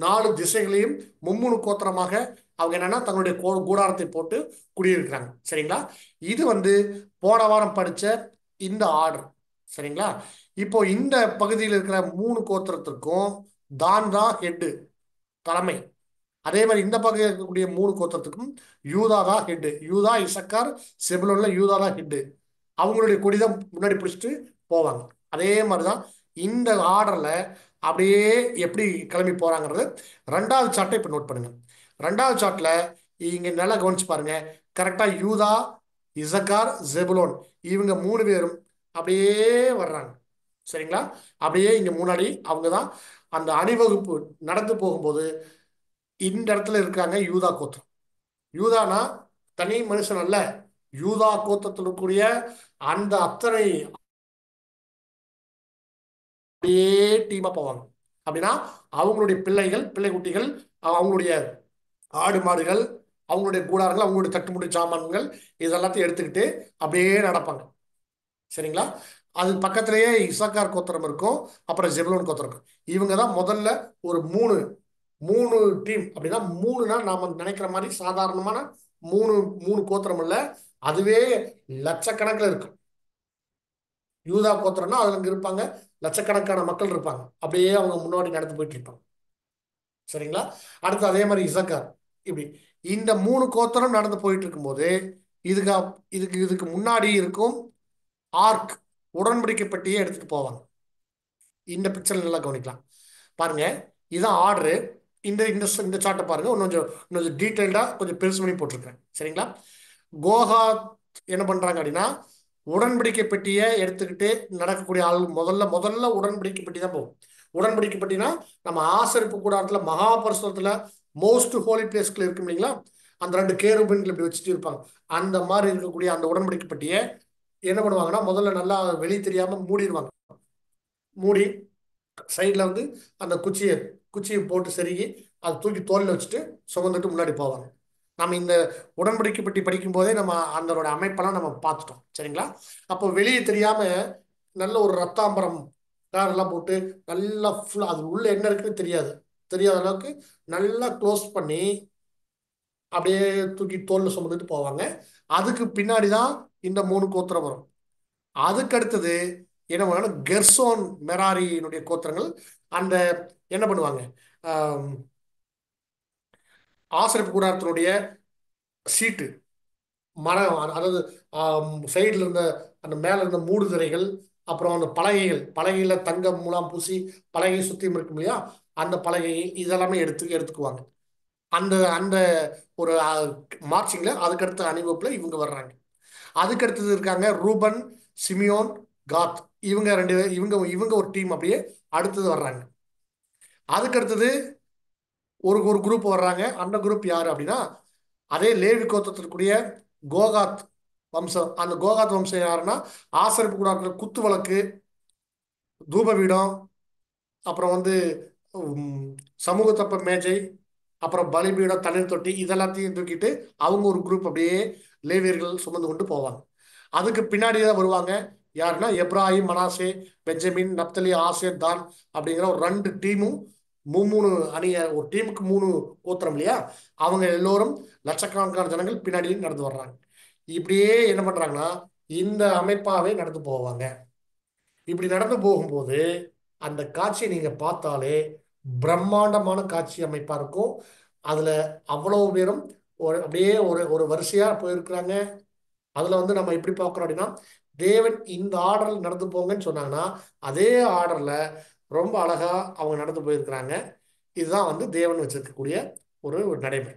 Speaker 3: நாலு திசைகளையும் மும்மூணு கோத்திரமாக அவங்க என்னன்னா தங்களுடைய கூடாரத்தை போட்டு குடியிருக்கிறாங்க. சரிங்களா? இது போன வாரம் படிச்ச இந்த ஆர்டர். சரிங்களா? இப்போ இந்த பகுதியில் இருக்கிற 3 கோத்திரத்திற்கும் தான் ஹெட்டு, தலைமை. அதே மாதிரி இந்த பகுதியில் இருக்கக்கூடிய 3 கோத்திரத்துக்கும் யூதா தான் ஹெட்டு. யூதா, இசக்கார், செபுலோன்ல யூதா தான் ஹெட்டு. அவங்களுடைய கொடிதான் முன்னாடி பிடிச்சிட்டு போவாங்க. அதே மாதிரிதான் இந்த ஆர்டர்ல அப்படியே எப்படி கிளம்பி போறாங்கிறது 2வது சார்ட்டை இப்ப நோட் பண்ணுங்க. 2வது சார்ட்ல இங்க நல்லா கவனிச்சு பாருங்க. கரெக்டா யூதா, இசக்கார், ஜெபுலோன் இவங்க 3 பேரும் அப்படியே வர்றாங்க. சரிங்களா? அப்படியே இங்க முன்னாடி அவங்க தான் அந்த அணிவகுப்பு நடந்து போகும்போது இந்த இடத்துல இருக்காங்க யூதா கோத்திரம். யூதானா தனி மனுஷன் அல்ல, யூதா கோத்திரத்தில் இருக்கக்கூடிய அந்த அத்தனை அப்படியே டீமா போவாங்க. அப்படின்னா அவங்களுடைய பிள்ளைகள், பிள்ளை குட்டிகள், அவங்களுடைய ஆடு மாடுகள், அவங்களுடைய கூடாரங்கள், அவங்களுடைய தட்டுமுடி சாமான்கள் இதெல்லாத்தையும் எடுத்துக்கிட்டு அப்படியே நடப்பாங்க. சரிங்களா? அது பக்கத்திலேயே இசக்கார் கோத்திரம் இருக்கும், அப்புறம் ஜெபுலோன் கோத்திரம் இருக்கும். இவங்க தான் முதல்ல ஒரு மூணு டீம். அப்படின்னா 3னா நாம நினைக்கிற மாதிரி சாதாரணமான மூணு கோத்திரம் இல்ல, அதுவே லட்சக்கணக்கில் இருக்கும். யூதா கோத்திரம்னா அதுல இங்க இருப்பாங்க லட்சக்கணக்கான மக்கள் இருப்பாங்க. அப்படியே அவங்க முன்னாடி நடந்து போயிட்டு இருப்பாங்க. சரிங்களா? அடுத்து அதே மாதிரி இசக்கார். இப்படி இந்த 3 கோத்திரம் நடந்து போயிட்டு இருக்கும்போது இதுக்கு முன்னாடி இருக்கும் ஆர்க், உடன்படிக்கை பெட்டியை எடுத்துட்டு போவாங்க. இந்த பிக்சர் நல்லா கவனிக்கலாம் பாருங்க. இதுதான் ஆர்டரு. இந்த இந்த சார்ட்டை பாருங்க. கொஞ்சம் டீட்டெயில்டா கொஞ்சம் பெருசு பண்ணி போட்டிருக்கிறேன். சரிங்களா? கோகாத் என்ன பண்றாங்க அப்படின்னா, உடன்படிக்கை பெட்டியை எடுத்துக்கிட்டு நடக்கக்கூடிய ஆள் முதல்ல உடன்படிக்கை பெட்டி தான் போகும். உடன்படிக்கை பெட்டினா நம்ம ஆசரிப்பு கூடாரத்துல மகாபரிசுத்தத்துல மோஸ்ட் ஹோலி பிளேஸ்ல இருக்கும் இல்லைங்களா? அந்த 2 கேருபீன்கள் இப்படி வச்சுட்டு இருப்பாங்க. அந்த மாதிரி இருக்கக்கூடிய அந்த உடன்படிக்கை பெட்டியை என்ன பண்ணுவாங்கன்னா, முதல்ல நல்லா வெளியே தெரியாம மூடிடுவாங்க. மூடி சைட்ல அந்த குச்சியை போட்டு செருகி அதை தூக்கி தோல்ல வச்சுட்டு சுமந்துட்டு முன்னாடி போவாங்க. நம்ம இந்த உடன்படிக்கை பற்றி படிக்கும் போதே நம்ம அதோட அமைப்பெல்லாம் நம்ம பார்த்துட்டோம். சரிங்களா? அப்போ வெளியே தெரியாம நல்ல ஒரு ரத்தாம்பரம் எல்லாம் போட்டு நல்லா ஃபுல்லா அது உள்ள என்ன இருக்குன்னு தெரியாத அளவுக்கு நல்லா க்ளோஸ் பண்ணி அப்படியே தூக்கி தோல்ல சுமந்துட்டு போவாங்க. அதுக்கு பின்னாடிதான் இந்த 3 கோத்திரம் வரும். அதுக்கு அடுத்தது என்ன பண்ணுவாங்க, கெர்சோன், மெராரியினுடைய கோத்திரங்கள் அந்த என்ன பண்ணுவாங்க, ஆசரிப்பு கூடாரத்தினுடைய சீட்டு மரம், அதாவது சைடில் இருந்த அந்த மேல இருந்த மூடுதிரைகள், அப்புறம் அந்த பலகையில தங்கம் மூலம் பூசி பலகை சுத்தியும் இருக்கும் இல்லையா, அந்த பலகை இதெல்லாமே எடுத்துக்குவாங்க. அந்த அந்த ஒரு மார்ச்சிங்ல அதுக்கடுத்த அணிவகுப்புல இவங்க வர்றாங்க. அதுக்கடுத்தது இருக்காங்க ரூபன், சிமியோன், காத். இவங்க 2 பேர், இவங்க ஒரு டீம் அப்படியே அடுத்தது வர்றாங்க. அதுக்கடுத்தது ஒரு ஒரு குரூப் வர்றாங்க. அந்த குரூப் யாரு அப்படின்னா, அதே லேவி கோத்திரத்திற்குரிய கோகாத் வம்சம். அந்த கோகாத் வம்சம் யாருன்னா, ஆசரிப்பு கூடாரத்தில் குத்து விளக்கு, தூபபீடம், அப்புறம் வந்து சமூக தப்ப மேஜை, அப்புறம் பலிபீடம், தண்ணீர் தொட்டி, இதெல்லாத்தையும் தூக்கிட்டு அவங்க ஒரு குரூப் அப்படியே லேவியர்கள் சுமந்து கொண்டு போவாங்க. அதுக்கு பின்னாடி தான் வருவாங்க யாருன்னா, எப்ராஹிம், மனாசே, பெஞ்சமின், நப்தலி, ஆசேர், தான் அப்படிங்கிற ஒரு 2 டீமும் 3 அணிய, ஒரு டீமுக்கு 3 கோத்திரம் இல்லையா, அவங்க எல்லோரும் லட்சக்கணக்கான ஜனங்கள் பின்னாடி நடந்து வர்றாங்க. இப்படியே என்ன பண்றாங்கன்னா இந்த அமைப்பாவே நடந்து போவாங்க. இப்படி நடந்து போகும்போது அந்த காட்சியை நீங்க பார்த்தாலே பிரம்மாண்டமான காட்சி அமைப்பா இருக்கும். அதுல அவ்வளவு பேரும் அப்படியே ஒரு ஒரு வரிசையா போயிருக்கிறாங்க. அதுல வந்து நம்ம எப்படி பார்க்கிறோம் அப்படின்னா, தேவன் இந்த ஆர்டர்ல நடந்து போங்கன்னு சொன்னாங்கன்னா அதே ஆர்டர்ல ரொம்ப அழகா அவங்க நடந்து போயிருக்கிறாங்க. இதுதான் வந்து தேவன் வச்சிருக்கக்கூடிய ஒரு நடைமுறை.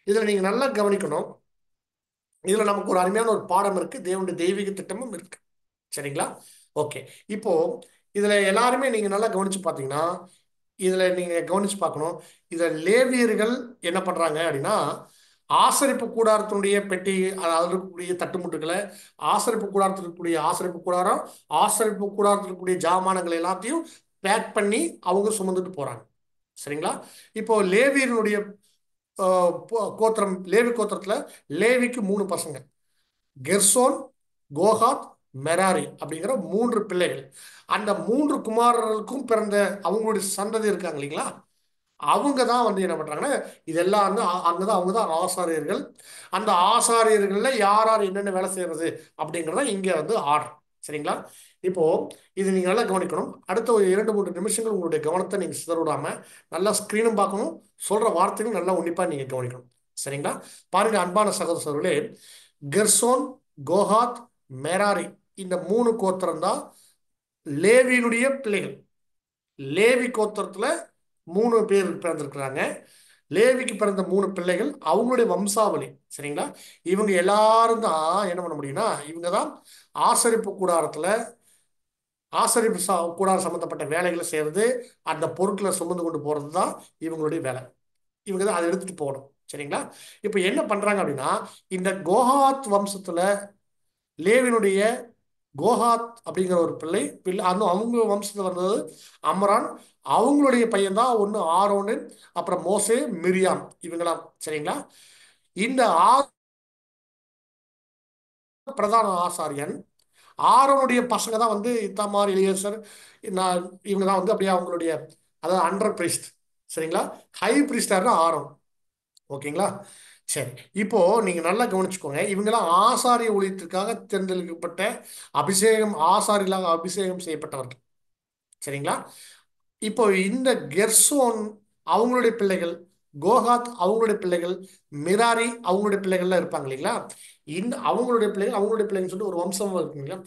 Speaker 3: இதுல நீங்க நல்லா கவனிக்கணும். இதுல நமக்கு ஒரு அருமையான ஒரு பாடம் இருக்கு, தேவனுடைய தெய்வீக திட்டமும் இருக்கு. சரிங்களா? ஓகே. இப்போ இதுல எல்லாருமே நீங்க நல்லா கவனிச்சு பார்த்தீங்கன்னா, இதுல நீங்க கவனிச்சு பார்க்கணும். இதுல லேவியர்கள் என்ன பண்றாங்க அப்படின்னா, ஆசரிப்பு கூடாரத்தினுடைய பெட்டி, அதில் இருக்கக்கூடிய தட்டுமுட்டுகளை, ஆசரிப்பு கூடாரத்தில் இருக்கக்கூடிய ஆசரிப்பு கூடாரம், ஆசரிப்பு கூடாரத்தில் இருக்கக்கூடிய ஜாமானங்கள் எல்லாத்தையும் பேக் பண்ணி அவங்க சுமந்துட்டு போறாங்க. சரிங்களா? இப்போ லேவியனுடைய கோத்திரம், லேவி கோத்திரத்துல லேவிக்கு 3 பசங்க, கெர்சோன், கோகாத், மெராரி அப்படிங்கிற 3 பிள்ளைகள். அந்த 3 குமாரர்களுக்கும் பிறந்த அவங்களுடைய சந்ததி இருக்காங்க இல்லைங்களா, அவங்க தான் வந்து என்ன பண்றாங்கன்னா, இதெல்லாம் வந்து அங்கதான் அவங்க தான் ஆசாரியர்கள். அந்த ஆசாரியர்கள்ல யார் யார் என்னென்ன வேலை செய்யறது அப்படிங்கிறத இங்க வந்து ஆர்டர். சரிங்களா? இப்போ இது நீங்க நல்லா கவனிக்கணும். அடுத்த ஒரு 2-3 நிமிஷங்கள் உங்களுடைய கவனத்தை நீங்க சிதறவிடாம நல்லா ஸ்கிரீனும் பார்க்கணும், சொல்ற வார்த்தைகளும் நல்லா உன்னிப்பா நீங்க கவனிக்கணும். சரிங்களா? பாருங்க அன்பான சகோதரர்களே, கெர்சோன், கோகாத், மெராரி இந்த 3 கோத்திரம் தான் லேவியினுடைய பிள்ளைகள். லேவி கோத்திரத்துல 3 பேர் பிறந்திருக்கிறாங்க. லேவிக்கு பிறந்த 3 பிள்ளைகள் அவங்களுடைய வம்சாவளி. சரிங்களா? இவங்க எல்லாரும் தான் என்ன பண்ண முடியும்னா, இவங்க தான் ஆசரிப்பு கூடாரத்துல ஆசரிப்பு கூடாரம் சம்பந்தப்பட்ட வேலைகளை செய்யறது, அந்த பொருட்களை சுமந்து கொண்டு போறது தான் இவங்களுடைய வேலை. இவங்க தான் அதை எடுத்துட்டு போகணும். சரிங்களா? இப்ப என்ன பண்றாங்க அப்படின்னா, இந்த கோகாத் வம்சத்துல லேவினுடைய கோகாத் அப்படிங்கிற ஒரு பிள்ளை அவங்க வம்சத்துல வந்தது அம்ரான். அவங்களுடைய பையன் தான் ஒன்று ஆரோனு, அப்புறம் மோசே, மிரியாம், இவங்களாம். சரிங்களா? இந்த பிரதான ஆசாரியன் ஆரோனுடைய பசங்க தான் வந்து இத்தாமார், எலியேசர், இவங்க தான் வந்து அப்படியே அவங்களுடைய, அதாவது அண்டர் பிரிஸ்ட். சரிங்களா? High priest Aaron. ஓகேங்களா? சரி, இப்போ நீங்க நல்லா கவனிச்சுக்கோங்க. இவங்கெல்லாம் ஆசாரிய ஊழியத்திற்காக தேர்ந்தெடுக்கப்பட்ட ஆசாரிகளாக அபிஷேகம் செய்யப்பட்டவர்கள். சரிங்களா? இப்போ இந்த கெர்சோன் அவங்களுடைய பிள்ளைகள், கோகாத் அவங்களுடைய பிள்ளைகள், மிராரி அவங்களுடைய பிள்ளைகள்லாம் இருப்பாங்க இல்லைங்களா, இந்த அவங்களுடைய பிள்ளைங்கன்னு சொல்லிட்டு ஒரு வம்சம் இருக்கு இல்லைங்களா,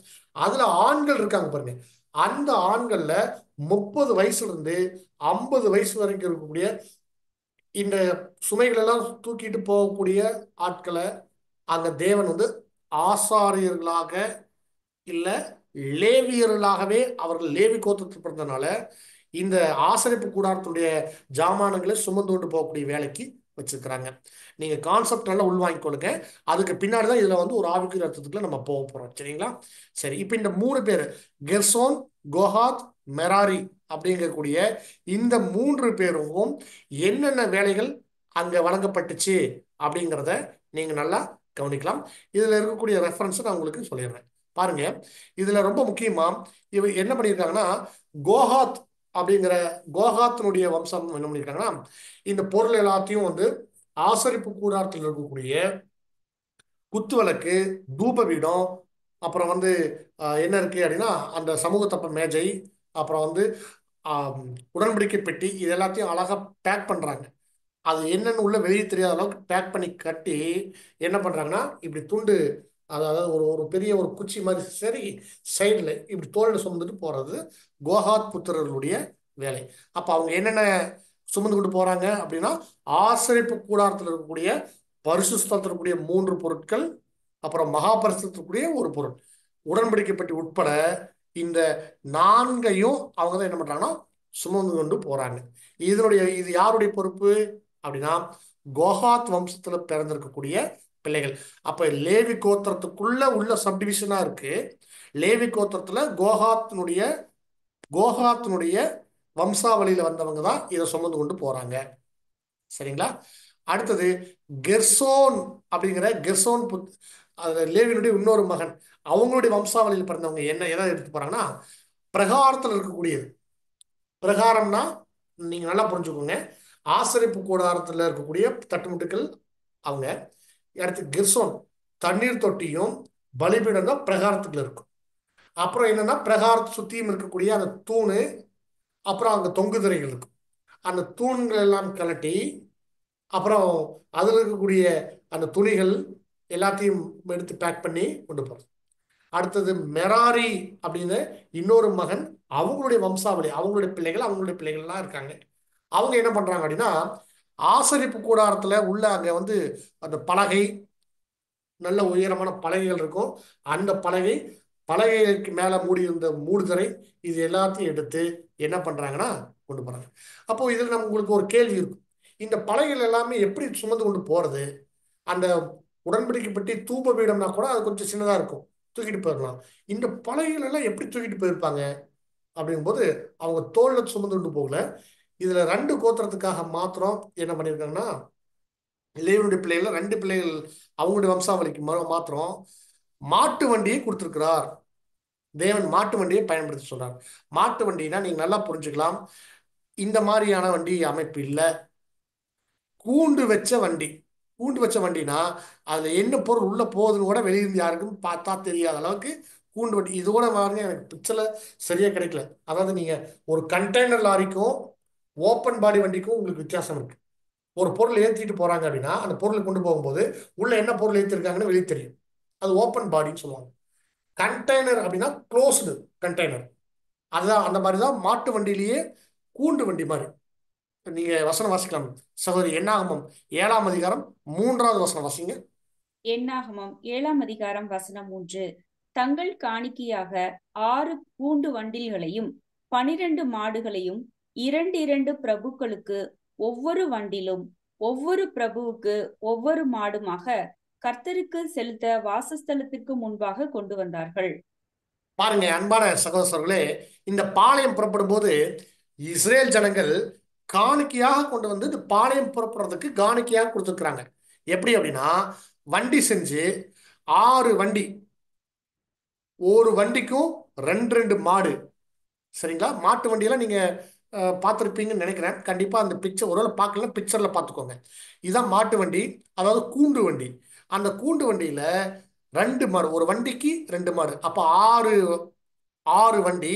Speaker 3: அதுல ஆண்கள் இருக்காங்க பாருங்க. அந்த ஆண்கள்ல 30 வயசுல இருந்து 50 வயசு வரைக்கும் இருக்கக்கூடிய இந்த சுமைகள் எல்லாம் தூக்கிட்டு போகக்கூடிய ஆட்களை அங்க தேவன் வந்து ஆசாரியர்களாக இல்ல லேவியர்களாகவே, அவர்கள் லேவி கோத்திரத்தில் பிறந்தனால இந்த ஆசரிப்பு கூடாரத்துடைய ஜாமானங்களை சுமந்து கொண்டு போகக்கூடிய வேலைக்கு வச்சிருக்கிறாங்க. நீங்க கான்செப்ட் நல்லா உள்வாங்கிக்கொள்ளுங்க. அதுக்கு பின்னாடி தான் இதுல வந்து ஒரு ஆவிக்குரிய அர்த்தத்துக்குள்ள நம்ம போக போறோம். சரிங்களா? சரி, இப்ப இந்த 3 பேர் கெர்சோன், கோகாத், மெராரி அப்படிங்கக்கூடிய இந்த 3 பேருக்கும் என்னென்ன வேலைகள் அங்க வழங்கப்பட்டுச்சு அப்படிங்கிறத நீங்க நல்லா கவனிக்கலாம். இதுல இருக்கக்கூடிய ரெஃபரன்ஸ் நான் உங்களுக்கு சொல்லிடுறேன். பாருங்க, இதுல ரொம்ப முக்கியமா இவ என்ன பண்ணியிருக்காங்கன்னா, கோகாத் அப்படிங்கிற கோகாத்தினுடைய வம்சம் என்ன பண்ணியிருக்காங்கன்னா, இந்த பொருள் எல்லாத்தையும் வந்து ஆசரிப்பு கூடாரத்தில் இருக்கக்கூடிய குத்துவிளக்கு, தூபபீடம், அப்புறம் வந்து என்ன இருக்கு அப்படின்னா அந்த சமூக தப்ப மேஜை, அப்புறம் வந்து உடன்படிக்கை பெட்டி, இது எல்லாத்தையும் அழகா பேக் பண்றாங்க. அது என்னன்னு உள்ள வெளியே தெரியாத அளவுக்கு பேக் பண்ணி கட்டி என்ன பண்றாங்கன்னா, இப்படி துண்டு அதாவது ஒரு ஒரு பெரிய ஒரு குச்சி மாதிரி சரி சைடில் இப்படி தோளில் சுமந்துட்டு போகிறது கோஹாத் புத்திரர்களுடைய வேலை. அப்போ அவங்க என்னென்ன சுமந்து கொண்டு போகிறாங்க அப்படின்னா, ஆசரிப்பு கூடாரத்தில் இருக்கக்கூடிய பரிசுத்தத்தில் இருக்கக்கூடிய 3 பொருட்கள், அப்புறம் மகாபரிசுத்தக்கூடிய ஒரு பொருள், உடன்படிக்கைப்பட்டி உட்பட இந்த 4ஐயும் அவங்க தான் என்ன பண்ணுறாங்கன்னா சுமந்து கொண்டு போகிறாங்க. இது யாருடைய பொறுப்பு அப்படின்னா, கோஹாத் வம்சத்தில் பிறந்திருக்கக்கூடிய பிள்ளைகள். அப்ப லேவி கோத்திரத்துக்குள்ள உள்ள சப்டிவிஷனா இருக்கு. லேவி கோத்திரத்துல கோஹாத்தினுடைய வம்சாவளியில வந்தவங்க தான் இதை சுமந்து கொண்டு போறாங்க. சரிங்களா? அடுத்தது கெர்சோன் அப்படிங்கிற கெர்சோன் லேவியினுடைய இன்னொரு மகன், அவங்களுடைய வம்சாவளியில் பிறந்தவங்க எதை எடுத்து போறாங்கன்னா, பிரகாரத்தில் இருக்கக்கூடியது. பிரகாரம்னா நீங்க நல்லா புரிஞ்சுக்கோங்க, ஆசரிப்பு கூடாரத்தில் இருக்கக்கூடிய தட்டுமுட்டுக்கள் அவங்க. அடுத்து கெர்சோன் தண்ணீர் தொட்டியும் பலிபீடம் தான் பிரகாரத்துக்குள்ள இருக்கும். அப்புறம் என்னன்னா, பிரகாரத்தை சுத்தியும் இருக்கக்கூடிய அந்த தூணு, அப்புறம் அங்க தொங்கு திரைகள் இருக்கும். அந்த தூண்கள் எல்லாம் கலட்டி, அப்புறம் அதில் இருக்கக்கூடிய அந்த துணிகள் எல்லாத்தையும் எடுத்து பேக் பண்ணி கொண்டு போறது. அடுத்தது மெராரி அப்படின்னு இன்னொரு மகன், அவங்களுடைய வம்சாவளி, அவங்களுடைய பிள்ளைகள்லாம் இருக்காங்க. அவங்க என்ன பண்றாங்க அப்படின்னா, ஆசரிப்பு கூடாரத்துல உள்ள அங்க அந்த பலகை, நல்ல உயரமான பலகைகள் இருக்கும். அந்த பலகைக்கு மேல மூடி இருந்த மூடுதரை, இது எல்லாத்தையும் எடுத்து என்ன பண்றாங்கன்னா கொண்டு போறாங்க. அப்போ இதுல உங்களுக்கு ஒரு கேள்வி இருக்கும், இந்த பலகைகள் எல்லாமே எப்படி சுமந்து கொண்டு போறது? அந்த உடன்படிக்கைப்பட்டி தூப பீடம்னா கூட அது கொஞ்சம் சின்னதா இருக்கும், தூக்கிட்டு போயிடலாம். இந்த பலகைகள் எல்லாம் எப்படி தூக்கிட்டு போயிருப்பாங்க அப்படிங்கும்போது, அவங்க தோல்ல சுமந்து கொண்டு போகல. இதுல 2 கோத்திரத்துக்காக மாத்திரம் என்ன பண்ணியிருக்காங்கன்னா, லேவியுடைய பிள்ளைகள் 2 பிள்ளைகள் அவங்களுடைய வம்சாவளிக்கு மாத்திரம் மாட்டு வண்டியை கொடுத்திருக்கிறார். தேவன் மாட்டு வண்டியை பயன்படுத்தி சொல்றார். மாட்டு வண்டினா நீங்க நல்லா புரிஞ்சுக்கலாம், இந்த மாதிரியான வண்டி அமைப்பு இல்லை, கூண்டு வச்ச வண்டி. கூண்டு வச்ச வண்டினா அதுல என்ன பொருள் உள்ள போகுதுன்னு கூட வெளியிருந்து யாருக்கும் பார்த்தா தெரியாத அளவுக்கு கூண்டு வண்டி. இதோட பாருங்க, எனக்கு பிக்சர்ல சரியா கிடைக்கல. அதாவது நீங்க ஒரு கண்டெய்னர் லாரிக்கும் ஓப்பன் பாடி வண்டிக்கும் உங்களுக்கு வித்தியாசம் இருக்கு. ஒரு பொருள் ஏற்றிட்டு போறாங்க அப்படின்னா, அந்த பொருளை கொண்டு போகும்போது உள்ள என்ன பொருள் ஏற்றிருக்காங்கன்னு வெளியே தெரியும். அது ஓப்பன் பாடின்னு சொல்லுவாங்க. கண்டெய்னர் அப்படின்னா க்ளோஸ்டு கண்டெய்னர். அதுதான் அந்த மாதிரி தான் மாட்டு வண்டியிலேயே கூண்டு வண்டி மாதிரி. நீங்க வசனம் வாசிக்கலாம் சகோதரி. என்னாகமம் 7ஆம் அதிகாரம் 3வது வசனம் வாசிங்க.
Speaker 4: என்னாகமம் 7ஆம் அதிகாரம் வசனம் 3. தங்கள் காணிக்கையாக 6 கூண்டு வண்டில்களையும் 12 மாடுகளையும் 2 பிரபுக்களுக்கு ஒவ்வொரு வண்டிலும் ஒவ்வொரு பிரபுவுக்கு ஒவ்வொரு மாடுமாக கர்த்தருக்கு செலுத்த வாசஸ்தலத்துக்கு முன்பாக கொண்டு வந்தார்கள்.
Speaker 3: பாருங்க அன்பான சகோதரர்களே, இந்த பாளையம் புறப்படும் போது இஸ்ரேல் ஜனங்கள் காணிக்கையாக கொண்டு வந்து இந்த பாளையம் புறப்படுறதுக்கு காணிக்கையாக கொடுத்துருக்குறாங்க. எப்படி அப்படின்னா, வண்டி செஞ்சு 6 வண்டி, ஒரு வண்டிக்கும் 2 மாடு. சரிங்களா? மாட்டு வண்டியெல்லாம் நீங்க பார்த்துருப்பீங்கன்னு நினைக்கிறேன். கண்டிப்பா அந்த பிக்சர் ஒருவேளை பார்க்கல, பிக்சர்ல பார்த்துக்கோங்க. இதுதான் மாட்டு வண்டி, அதாவது கூண்டு வண்டி. அந்த கூண்டு வண்டியில 2 மாடு, ஒரு வண்டிக்கு 2 மாடு. அப்போ 6 வண்டி,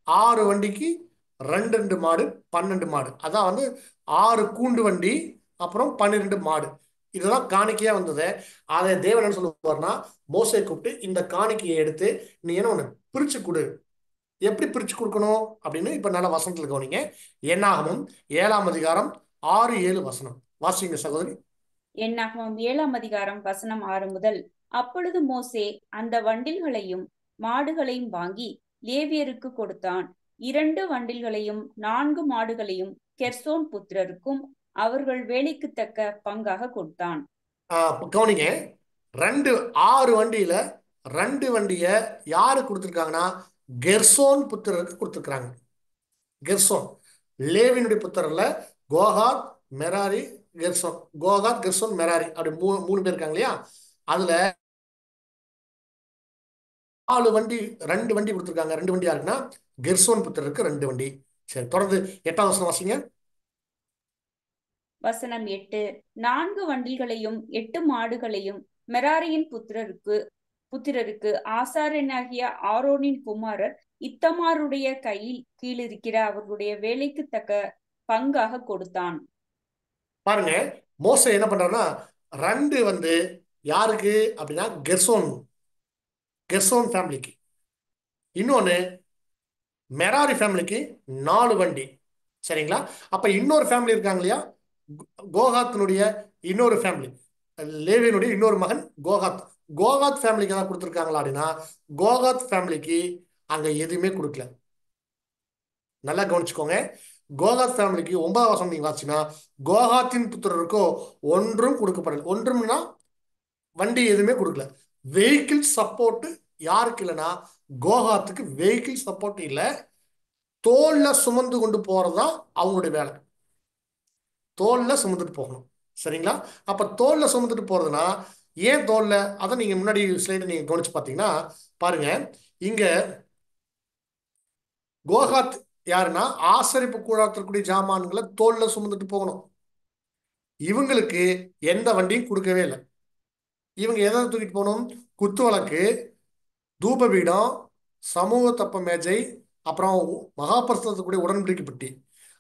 Speaker 3: 6 வண்டிக்கு 2 மாடு, 12 மாடு. அதான் 6 கூண்டு வண்டி, அப்புறம் 12 மாடு. இதுதான் காணிக்கையா வந்தது. அதை தேவன் என்ன சொல்லுவார்னா, மோசே கூப்பிட்டு இந்த காணிக்கையை எடுத்து நீ என்ன ஒண்ணு பிரிச்சு கொடு. எப்படி பிரிச்சு கொடுக்கணும் அப்படின்னு இப்ப நல்ல வசனத்துல கவனிங்க. என்னாகமம் 7ஆம் அதிகாரம் 6, 7 வசனம் வாசிங்க சகோதரி.
Speaker 4: என்னாகமம் 7ஆம் அதிகாரம் வசனம் 6 முதல். அப்பொழுது மோசே அந்த வண்டில்களையும் மாடுகளையும் வாங்கி லேவியருக்கு கொடுத்தான். 2 வண்டில்களையும் 4 மாடுகளையும் கெர்சோன் புத்திரருக்கும் அவர்கள் வேலைக்கு தக்க பங்காக கொடுத்தான்.
Speaker 3: கவனிங்க, 6 வண்டியில 2 வண்டிய யாரு கொடுத்துருக்காங்கன்னா, கெர்சோன் புத்திரருக்கு கொடுத்துருக்காங்க. கெர்சோன் லேவினுடைய புத்திரர்ல Kohath, Merari, Gershon. Kohath, Gershon, Merari அப்படி 3 பேர் இருக்காங்க இல்லையா? அதுல 4 வண்டி, 2 வண்டி கொடுத்துருக்காங்க. 2 வண்டி யாருக்குன்னா கெர்சோன் புத்திரருக்கு 2 வண்டி. சரி, தொடர்ந்து 8ஆம் வசனம் வாசிங்க.
Speaker 4: வசனம் 8. 4 வண்டில்களையும் 8 மாடுகளையும் மெராரியின் புத்திரருக்கு ஆசாரியனாகிய ஆரோனின் குமாரர் இத்தமாருடைய கையில் கீழிருக்கிற அவர்களுடைய வேலைக்கு தக்க பங்காக கொடுத்தான்.
Speaker 3: பாருங்க, மோசே என்ன பண்றாருன்னா, 2 யாருக்கு அப்படின்னா கெர்சோன் ஃபேமிலிக்கு. இன்னொன்னு மெராரி ஃபேமிலிக்கு 4 வண்டி. சரிங்களா? அப்ப இன்னொரு ஃபேமிலி இருக்காங்க இல்லையா, கோகாத்தினுடைய இன்னொரு ஃபேமிலி, லேவியனுடைய இன்னொரு மகன் கோகாத் ஃபேமிலிக்கு தான் கொடுத்துருக்காங்களா அப்படின்னா, கோகாத் ஃபேமிலிக்கு அங்க எதுவுமே கொடுக்கல. நல்லா கவனிச்சுக்கோங்க. கோகாத் ஃபேமிலிக்கு 9ஆம் வசனம் நீங்க வாசிச்சீங்கன்னா, கோகாத்தின் புத்திரருக்கோ ஒன்றும் கொடுக்கப்படல. ஒன்றும்னா வண்டி எதுவுமே கொடுக்கல. வெஹிக்கிள் சப்போர்ட் யாருக்கு இல்லைன்னா, கோகாத்துக்கு வெஹிக்கிள் சப்போர்ட் இல்லை. தோல்ல சுமந்து கொண்டு போறதுதான் அவங்களுடைய வேலை. தோல்ல சுமந்துட்டு போகணும். சரிங்களா? அப்ப தோல்ல சுமந்துட்டு போறதுன்னா ஏன் தோல்ல, அதை நீங்க முன்னாடி ஸ்லைடு நீங்க கவனிச்சு பார்த்தீங்கன்னா பாருங்க, இங்க கோகாத் யாருன்னா ஆசரிப்பு கூடாரத்திற்குரிய ஜாமான்களை தோல்ல சுமந்துட்டு போகணும். இவங்களுக்கு எந்த வண்டியும் கொடுக்கவே இல்லை. இவங்க எதை தூக்கிட்டு போகணும்? குத்து விளக்கு, தூபபீடம், சமூக தப்ப மேஜை, அப்புறம் மகாபரிசுத்தத்துக்குரிய உடன்படிக்கை பெட்டி,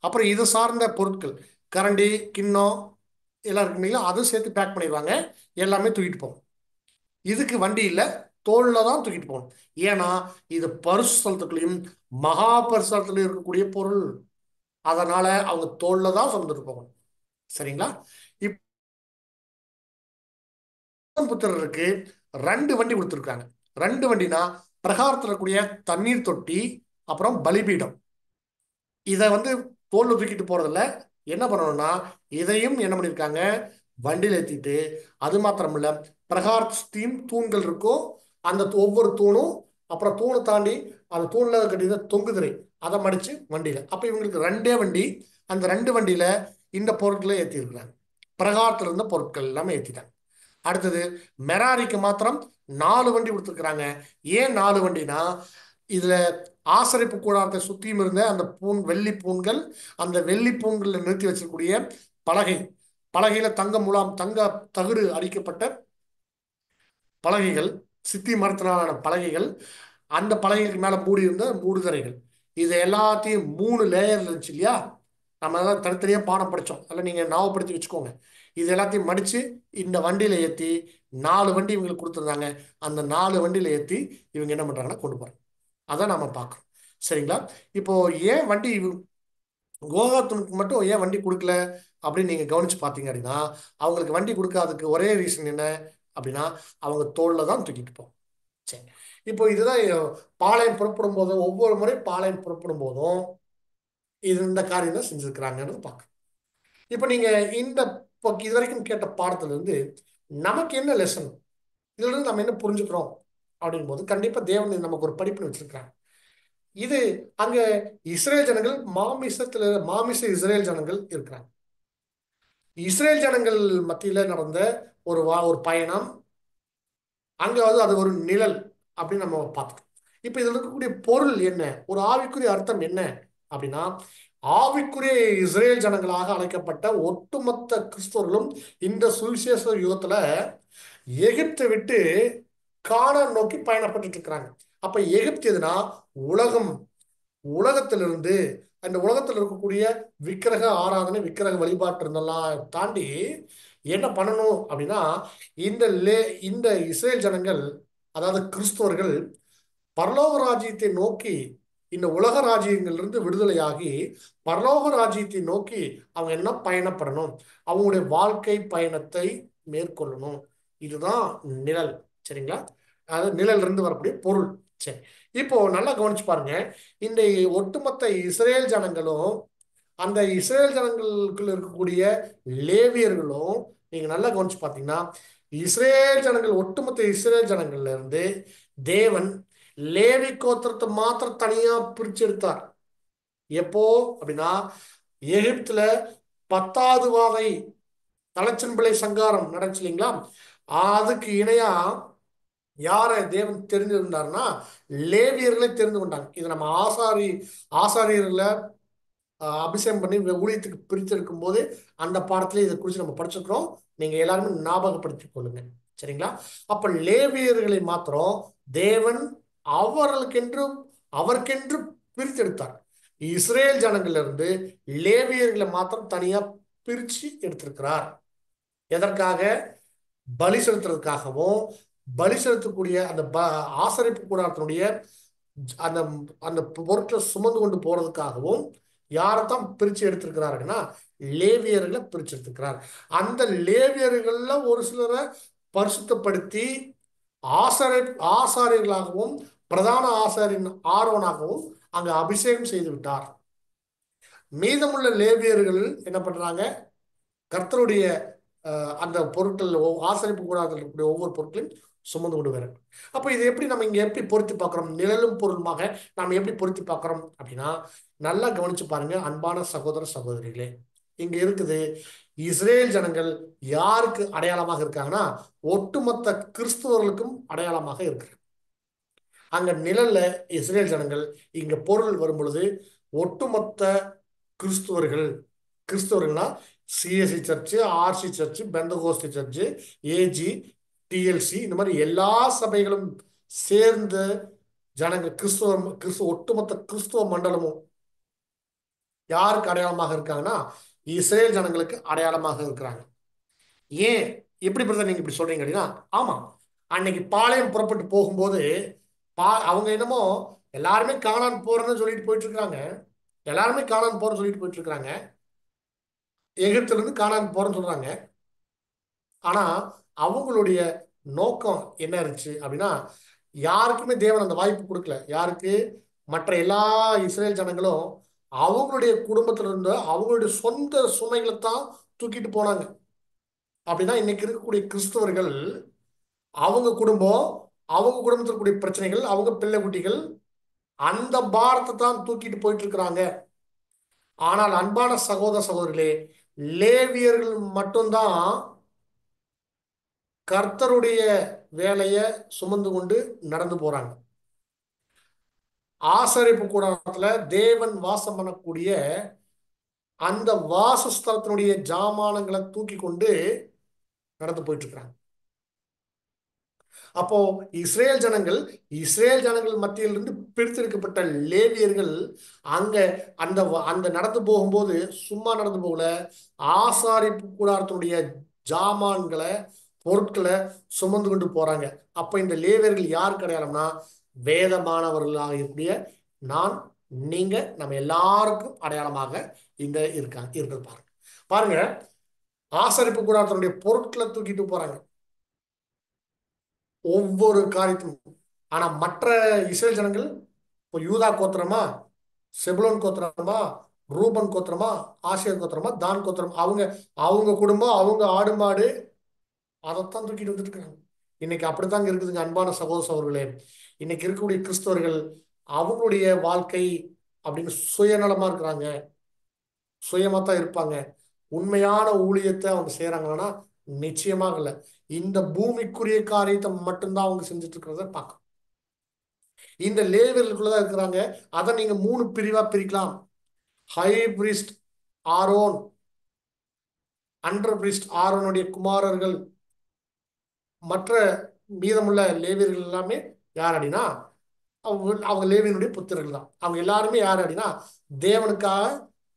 Speaker 3: அப்புறம் இது சார்ந்த பொருட்கள், கரண்டி, கிண்ணம் எல்லாம் இருக்கு இல்லைங்களா, அதுவும் சேர்த்து பேக் பண்ணிடுவாங்க. எல்லாமே தூக்கிட்டு போகும். இதுக்கு வண்டி இல்லை, தோல்ல தான் தூக்கிட்டு போகணும். ஏன்னா இது பரிசுத்தத்துக்குள்ளேயும் மகாபரிசுத்தத்துலயும் இருக்கக்கூடிய பொருள். அதனால அவங்க தோல்ல தான் சுமந்துட்டு போகணும். சரிங்களா? புத்திரருக்கு 2 வண்டி கொடுத்துருக்காங்க. 2 வண்டினா பிரகாரத்தில் இருக்கக்கூடிய தண்ணீர் தொட்டி, அப்புறம் பலிபீடம். இதை தோல்ல தூக்கிட்டு போறதில்ல. என்ன பண்ணணும்னா இதையும் என்ன பண்ணிருக்காங்க, வண்டியில் ஏற்றிட்டு, அது மாத்திரம் இல்ல, பிரகாரத்தையும் தூண்கள் இருக்கும். அந்த ஒவ்வொரு தூணும், அப்புறம் தூணை தாண்டி அந்த தூண்ல கட்டின தொங்குதிரை அதை மடிச்சு வண்டியில. அப்ப இவங்களுக்கு 2 வண்டி. அந்த 2 வண்டியில இந்த பொருட்களை ஏற்றி இருக்கிறாங்க. பிரகாரத்துல இருந்த பொருட்கள் எல்லாமே ஏற்றிட்டாங்க. அடுத்தது மெராரிக்கு மாத்திரம் 4 வண்டி கொடுத்துருக்குறாங்க. ஏன் 4 வண்டினா, இதுல ஆசரிப்பு கூடாரத்தை சுத்தியும் இருந்த அந்த வெள்ளி பூண்கள், அந்த வெள்ளி பூண்களில் நிறுத்தி வச்சிருக்கூடிய பலகையில தங்க தகுடு அடிக்கப்பட்ட பலகைகள், சித்தி மரத்தினாலான பலகைகள், அந்த பலகைக்கு மேல மூடி இருந்த மூடுதரைகள், இது எல்லாத்தையும் 3 லேயர்ல இருந்துச்சு இல்லையா. நம்ம தான் தனித்தனியா பாடம் படிச்சோம், அதில் நீங்க ஞாபகப்படுத்தி வச்சுக்கோங்க. இது எல்லாத்தையும் மடிச்சு இந்த வண்டியில ஏற்றி 4 வண்டி இவங்களுக்கு கொடுத்துருந்தாங்க. அந்த 4 வண்டியில ஏற்றி இவங்க என்ன பண்றாங்கன்னா கொண்டு போறாங்க. அதான் நாம பார்க்கறோம். சரிங்களா? இப்போ ஏன் வண்டி கோகாத்துக்கு மட்டும் ஏன் வண்டி கொடுக்கல அப்படின்னு நீங்க கவனிச்சு பார்த்தீங்க அப்படின்னா, அவங்களுக்கு வண்டி கொடுக்காததுக்கு ஒரே ரீசன் என்ன அப்படின்னா, அவங்க தோல்ல தான் தூக்கிட்டு போகும். சரி, இப்போ இதுதான் பாளையம் புறப்படும் போதும், ஒவ்வொரு முறை பாளையம் புறப்படும் போதும் இந்த காரியம் தான் செஞ்சிருக்கிறாங்கன்னு பார்க்க. இப்போ நீங்க இந்த இது வரைக்கும் கேட்ட பாடத்துல இருந்து நமக்கு என்ன லெசன், இதுல இருந்து நம்ம என்ன புரிஞ்சுக்கிறோம் அப்படின் போது, கண்டிப்பா தேவன் நமக்கு ஒரு படிப்பு வச்சிருக்கிறாங்க. இது அங்க இஸ்ரேல் ஜனங்கள் மாமிச இஸ்ரேல் ஜனங்கள் இருக்கிறாங்க. இஸ்ரேல் ஜனங்கள் மத்தியில நடந்த ஒரு பயணம், அங்க அது ஒரு நிழல் அப்படின்னு நம்ம பார்த்துட்டோம். இப்ப இதுல இருக்கக்கூடிய பொருள் என்ன, ஒரு ஆவிக்குரிய அர்த்தம் என்ன அப்படின்னா, ஆவிக்குரிய இஸ்ரேல் ஜனங்களாக அழைக்கப்பட்ட ஒட்டுமொத்த கிறிஸ்தவர்களும் இந்த சுவிசேஷ யுகத்துல எகிப்தை விட்டு கானான் நோக்கி பயணப்பட்டு இருக்கிறாங்க. அப்ப எகிப்து எதுனா உலகத்திலிருந்து, அந்த உலகத்தில் இருக்கக்கூடிய விக்கிரக ஆராதனை, விக்கிரக வழிபாட்டு இருந்தெல்லாம் தாண்டி என்ன பண்ணணும் அப்படின்னா, இந்த இஸ்ரேல் ஜனங்கள், அதாவது கிறிஸ்தவர்கள், பரலோக ராஜ்யத்தை நோக்கி, இந்த உலக ராஜ்யங்களிலிருந்து விடுதலையாகி பரலோக ராஜ்யத்தை நோக்கி அவங்க என்ன பயணப்படணும், அவங்களுடைய வாழ்க்கை பயணத்தை மேற்கொள்ளணும். இதுதான் நிழல். சரிங்களா? அதாவது நிழல் இருந்து வரக்கூடிய பொருள். சரி, இப்போ நல்லா கவனிச்சு பாருங்க. இந்த ஒட்டுமொத்த இஸ்ரேல் ஜனங்களும், அந்த இஸ்ரேல் ஜனங்களுக்குள்ள இருக்கக்கூடிய லேவியர்களும், நீங்க நல்லா கவனிச்சு பார்த்தீங்கன்னா, இஸ்ரேல் ஜனங்கள், ஒட்டுமொத்த இஸ்ரேல் ஜனங்கள்ல இருந்து தேவன் லேவி கோத்திரத்தை மாத்திரம் தனியா பிரிச்சு எடுத்தார். எப்போ அப்படின்னா, எகிப்துல 10வது வாதை தலைச்சன்பிள்ளை சங்காரம் நடந்துச்சு இல்லைங்களா, அதுக்கு இணையா யாரை தேவன் தெரிஞ்சிருந்தாருன்னா லேவியர்களை தெரிந்து கொண்டாங்க. இது நம்ம ஆசாரியர்களை அபிஷேகம் பண்ணி ஊழியத்துக்கு பிரித்தெடுக்கும் போது அந்த பாடத்துல இதை குறித்து நம்ம படிச்சுக்கிறோம். நீங்க எல்லாருமே ஞாபகப்படுத்திக் கொள்ளுங்க. சரிங்களா? அப்ப லேவியர்களை மாத்திரம் தேவன் அவருக்கென்று பிரித்தெடுத்தார். இஸ்ரேல் ஜனங்கள்ல இருந்து லேவியர்களை மாத்திரம் தனியா பிரிச்சு எடுத்திருக்கிறார். எதற்காக? பலி செலுத்துறதுக்காகவும், பலி செலுத்தக்கூடிய அந்த ஆசரிப்பு கூடாரத்தினுடைய அந்த அந்த பொருட்களை சுமந்து கொண்டு போறதுக்காகவும் யாரைத்தான் பிரிச்சு எடுத்திருக்கிறாருன்னா லேவியர்களை பிரிச்சு எடுத்திருக்கிறார். அந்த லேவியர்கள்ல ஒரு சிலரை பரிசுத்தப்படுத்தி ஆசாரியர்களாகவும் பிரதான ஆசாரின் ஆரோனாகவும் அங்க அபிஷேகம் செய்து விட்டார். மீதமுள்ள லேவியர்கள் என்ன பண்றாங்க? கர்த்தருடைய அந்த பொருட்கள் ஆசரிப்பு கூடாரத்தில் இருக்கக்கூடிய ஒவ்வொரு பொருட்களையும் சுமந்து கொண்டு வர. அப்போ இது எப்படி நம்ம இங்க எப்படி பொருத்தி பார்க்கிறோம்? நிழலும் பொருளுமாக நாம் எப்படி பொருத்தி பார்க்கிறோம் அப்படின்னா, நல்லா கவனிச்சு பாருங்க அன்பான சகோதர சகோதரிகளே. இங்க இருக்குது இஸ்ரேல் ஜனங்கள் யாருக்கு அடையாளமாக இருக்காங்கன்னா ஒட்டுமொத்த கிறிஸ்துவர்களுக்கும் அடையாளமாக இருக்கு. அங்க நிழல்ல இஸ்ரேல் ஜனங்கள், இங்க பொருள் வரும் பொழுது ஒட்டுமொத்த கிறிஸ்துவர்கள்னா CSC church, RC church, Pentecostal church, AG, TLC, இந்த மாதிரி எல்லா சபைகளும் சேர்ந்த ஜனங்கள் கிறிஸ்துவ ஒட்டுமொத்த கிறிஸ்துவ மண்டலமும் யாருக்கு அடையாளமாக இருக்காங்கன்னா இஸ்ரேல் ஜனங்களுக்கு அடையாளமாக இருக்கிறாங்க. ஏன் எப்படி பிரதர் நீங்க இப்படி சொல்றீங்க அப்படின்னா, ஆமா, அன்னைக்கு பாளையம் புறப்பட்டு போகும்போது அவங்க என்னமோ எல்லாருமே கானான் போறேன்னு சொல்லிட்டு போயிட்டு இருக்காங்க. எல்லாருமே கானான் போறேன்னு சொல்லிட்டு போயிட்டு இருக்காங்க. எகிப்துல இருந்து கானான் போறேன்னு சொல்றாங்க. ஆனா அவங்களுடைய நோக்கம் என்ன இருந்துச்சு அப்படின்னா, யாருக்குமே தேவன் அந்த வாய்ப்பு கொடுக்கல. யாருக்கு? மற்ற எல்லா இஸ்ரேல் ஜனங்களும் அவங்களுடைய குடும்பத்துல இருந்து அவங்களுடைய சொந்த சுமைகளை தான் தூக்கிட்டு போனாங்க. அப்படின்னா இன்னைக்கு இருக்கக்கூடிய கிறிஸ்தவர்கள் அவங்க குடும்பத்தில் இருக்கக்கூடிய பிரச்சனைகள், அவங்க பிள்ளை குட்டிகள், அந்த பாரத்தை தான் தூக்கிட்டு போயிட்டு இருக்கிறாங்க. ஆனால் அன்பான சகோதர சகோதரிகளே, லேவியர்கள் மட்டும்தான் கர்த்தருடைய வேலையை சுமந்து கொண்டு நடந்து போறாங்க. ஆசரிப்பு கூடாரத்துல தேவன் வாசம் பண்ணக்கூடிய அந்த வாசஸ்தலத்தினுடைய ஜாமானங்களை தூக்கி கொண்டு நடந்து போயிட்டு இருக்கிறாங்க. அப்போ இஸ்ரேல் ஜனங்கள் மத்தியிலிருந்து பிரித்தெடுக்கப்பட்ட லேவியர்கள் அங்க அந்த அந்த நடந்து போகும்போது சும்மா நடந்து போகல, ஆசாரிப்பு கூடாரத்தினுடைய ஜாமான்களை பொருட்களை சுமந்து கொண்டு போறாங்க. அப்ப இந்த லேவியர்கள் யாருக்கு அடையாளம்னா வேதமானவர்களாக இருக்கக்கூடிய நீங்க நம்ம எல்லாருக்கும் அடையாளமாக இங்க இருக்கிறது. பாருங்க, ஆசரிப்பு கூடாரத்தினுடைய பொருட்களை தூக்கிட்டு போறாங்க ஒவ்வொரு காரியத்திலும். ஆனா மற்ற இஸ்ரேல் ஜனங்கள் இப்போ யூதா கோத்திரமா, செபுலோன் கோத்திரமா, ரூபன் கோத்திரமா, ஆசேர் கோத்திரமா, தான் கோத்திரம், அவங்க குடும்பம், அவங்க ஆடு மாடு அதைத்தான் தூக்கிட்டு வந்துட்டு இருக்காங்க. இன்னைக்கு அப்படித்தாங்க இருக்குதுங்க அன்பான சகோதர சகோதரர்களே. இன்னைக்கு இருக்கக்கூடிய கிறிஸ்தவர்கள் அவங்களுடைய வாழ்க்கை அப்படின்னு சுயநலமா இருக்கிறாங்க, சுயமா தான் இருப்பாங்க. உண்மையான ஊழியத்தை அவங்க செய்யறாங்கன்னா நிச்சயமாக இல்லை. இந்த பூமிக்குரிய காரியத்தை மட்டும்தான் அவங்க செஞ்சுட்டு இருக்கிறத பார்க்க. இந்த லேவியர்களுக்குள்ளதான் இருக்கிறாங்க. அதை நீங்க 3 பிரிவா பிரிக்கலாம். ஹை பிரிஸ்ட் ஆரோன், அண்டர் பிரிஸ்ட் ஆரோனுடைய குமாரர்கள், மற்ற மீதமுள்ள லேவியர்கள் எல்லாமே யார் அப்படின்னா அவங்க லேவியனுடைய புத்திரர்கள் தான். அவங்க எல்லாருமே யார் அப்படின்னா தேவனுக்காக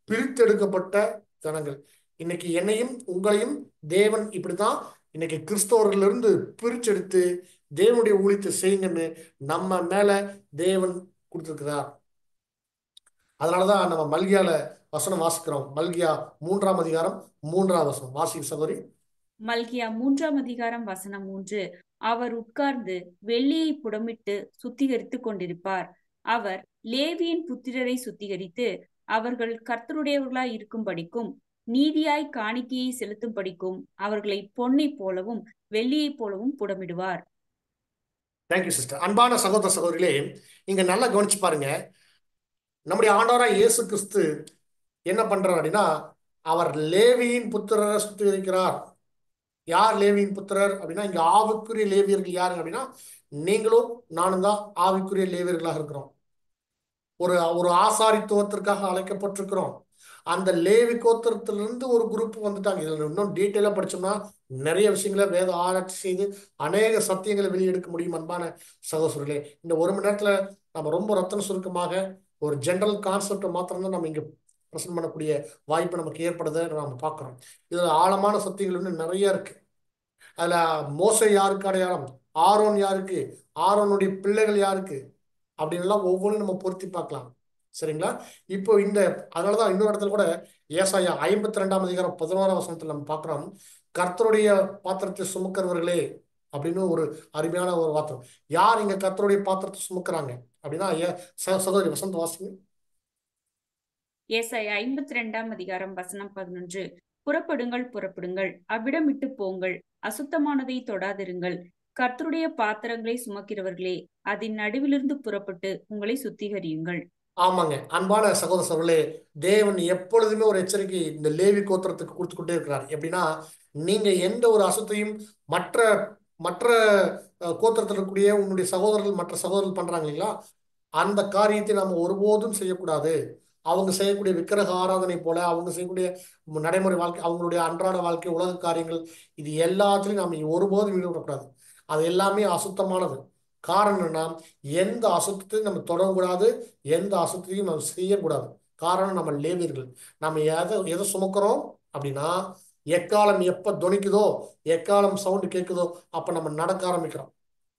Speaker 3: பிரித்தெடுக்கப்பட்ட ஜனங்கள். இன்னைக்கு என்னையும் உங்களையும் தேவன் இப்படித்தான் இன்னைக்கு கிறிஸ்தவர்கள் இருந்து பிரிச்செடுத்து தேவனுடைய ஊழியத்தை செய்யுங்கன்னு நம்ம மேல தேவன் கொடுத்திருக்கிறார். அதனாலதான் நம்ம மல்கியால வசனம் வாசிக்கிறோம். மல்கியா 3ஆம் அதிகாரம் 3ஆம் வசனம் வாசி சகோதரி.
Speaker 4: மல்கியா 3ஆம் அதிகாரம் வசனம் 3. அவர் உட்கார்ந்து வெள்ளியை புடமிட்டு சுத்திகரித்துக் கொண்டிருப்பார். அவர் லேவியின் புத்திரரை சுத்திகரித்து அவர்கள் கர்த்தருடையவர்களாய் இருக்கும்படிக்கும் நீதியாய் காணிக்கையை செலுத்தும்படிக்கும் அவர்களை பொன்னை போலவும் வெள்ளியை போலவும் புடமிடுவார்.
Speaker 3: Thank you sister. அன்பான சகோதர சகோதரிகளே, இங்க நல்லா கவனிச்சு பாருங்க. நம்முடைய ஆண்டவராய் இயேசு கிறிஸ்து என்ன பண்றார் அப்படின்னா அவர் லேவியின் புத்திரரை சுத்திகரிக்கிறார். யார் லேவியின் புத்திரர் அப்படின்னா இங்க ஆவிக்குரிய லேவியர்கள் யாரு அப்படின்னா நீங்களும் நானும் தான் ஆவிக்குரிய லேவியர்களாக இருக்கிறோம். ஒரு ஆசாரித்துவத்திற்காக அழைக்கப்பட்டிருக்கிறோம். அந்த லேவி கோத்திரத்திலிருந்து ஒரு குரூப் வந்துட்டாங்க. இதுல இன்னும் டீட்டெயிலா படிச்சோம்னா நிறைய விஷயங்களை வேத ஆராய்ச்சி செய்து அநேக சத்தியங்களை வெளியெடுக்க முடியும். அன்பான சகோதரர்களே, இந்த 1 மணி நேரத்துல நம்ம ரொம்ப ரத்தன சுருக்கமாக ஒரு ஜென்ரல் கான்செப்டை மாத்திரம்தான் நம்ம இங்க பிரசன்ட் பண்ணக்கூடிய வாய்ப்பு நமக்கு ஏற்படுதை நம்ம பார்க்கிறோம். இதுல ஆழமான சத்தியங்கள் இன்னும் நிறைய இருக்கு. அதுல மோசே யாருக்கு அடையாளம், ஆரோன் யாருக்கு, ஆரோனுடைய பிள்ளைகள் யாருக்கு அப்படின்லாம் ஒவ்வொன்றும் நம்ம பொருத்தி பார்க்கலாம். சரிங்களா? இப்போ அதனாலதான் இன்னொரு இடத்துல கூட ஏசாயா 52 அதிகாரம் 11 நம்ம பார்க்கிறோம், கர்த்தருடைய பாத்திரத்தை சுமக்கிறவர்களே அப்படின்னு ஒரு அருமையான ஒரு வார்த்தை. யார் இங்க கர்த்தருடைய பாத்திரத்தை சுமக்கிறாங்க அப்படின்னா சகோதரி வசந்த் வாசிங்க.
Speaker 4: ஏசாயா 52 அதிகாரம் 11. புறப்படுங்கள், அவ்விடம் விட்டு போங்கள், அசுத்தமானதை தொடாதிருங்கள். கர்த்தருடைய பாத்திரங்களை சுமக்கிறவர்களே, அதன் நடுவிலிருந்து புறப்பட்டு உங்களை சுத்திகரியுங்கள்.
Speaker 3: ஆமாங்க, அன்பான சகோதரர்களே, தேவன் எப்பொழுதுமே ஒரு எச்சரிக்கை இந்த லேவி கோத்திரத்துக்கு கொடுத்துக்கிட்டே இருக்கிறார். எப்படின்னா, நீங்க எந்த ஒரு அசுத்தையும் மற்ற மற்ற கோத்திரத்தில் இருக்கக்கூடிய உன்னுடைய சகோதரர்கள் மற்ற சகோதரர்கள் பண்றாங்க இல்லைங்களா, அந்த காரியத்தை நம்ம ஒருபோதும் செய்யக்கூடாது. அவங்க செய்யக்கூடிய விக்கிரக ஆராதனை போல அவங்க செய்யக்கூடிய நடைமுறை வாழ்க்கை, அவங்களுடைய அன்றாட வாழ்க்கை, உலக காரியங்கள், இது எல்லாத்துலையும் நம்ம ஒருபோதும் ஈடுபடக்கூடாது. அது எல்லாமே அசுத்தமானது. காரணம் என்னன்னா, எந்த அசுத்தத்தையும் நம்ம தொடரக்கூடாது, எந்த அசுத்தத்தையும் நம்ம செய்யக்கூடாது. காரணம் நம்ம லேவியர்கள். நம்ம எதை சுமக்கிறோம் அப்படின்னா, எக்காலம் எப்ப துணிக்குதோ, எக்காலம் சவுண்டு கேட்குதோ அப்ப நம்ம நடக்க ஆரம்பிக்கிறோம்.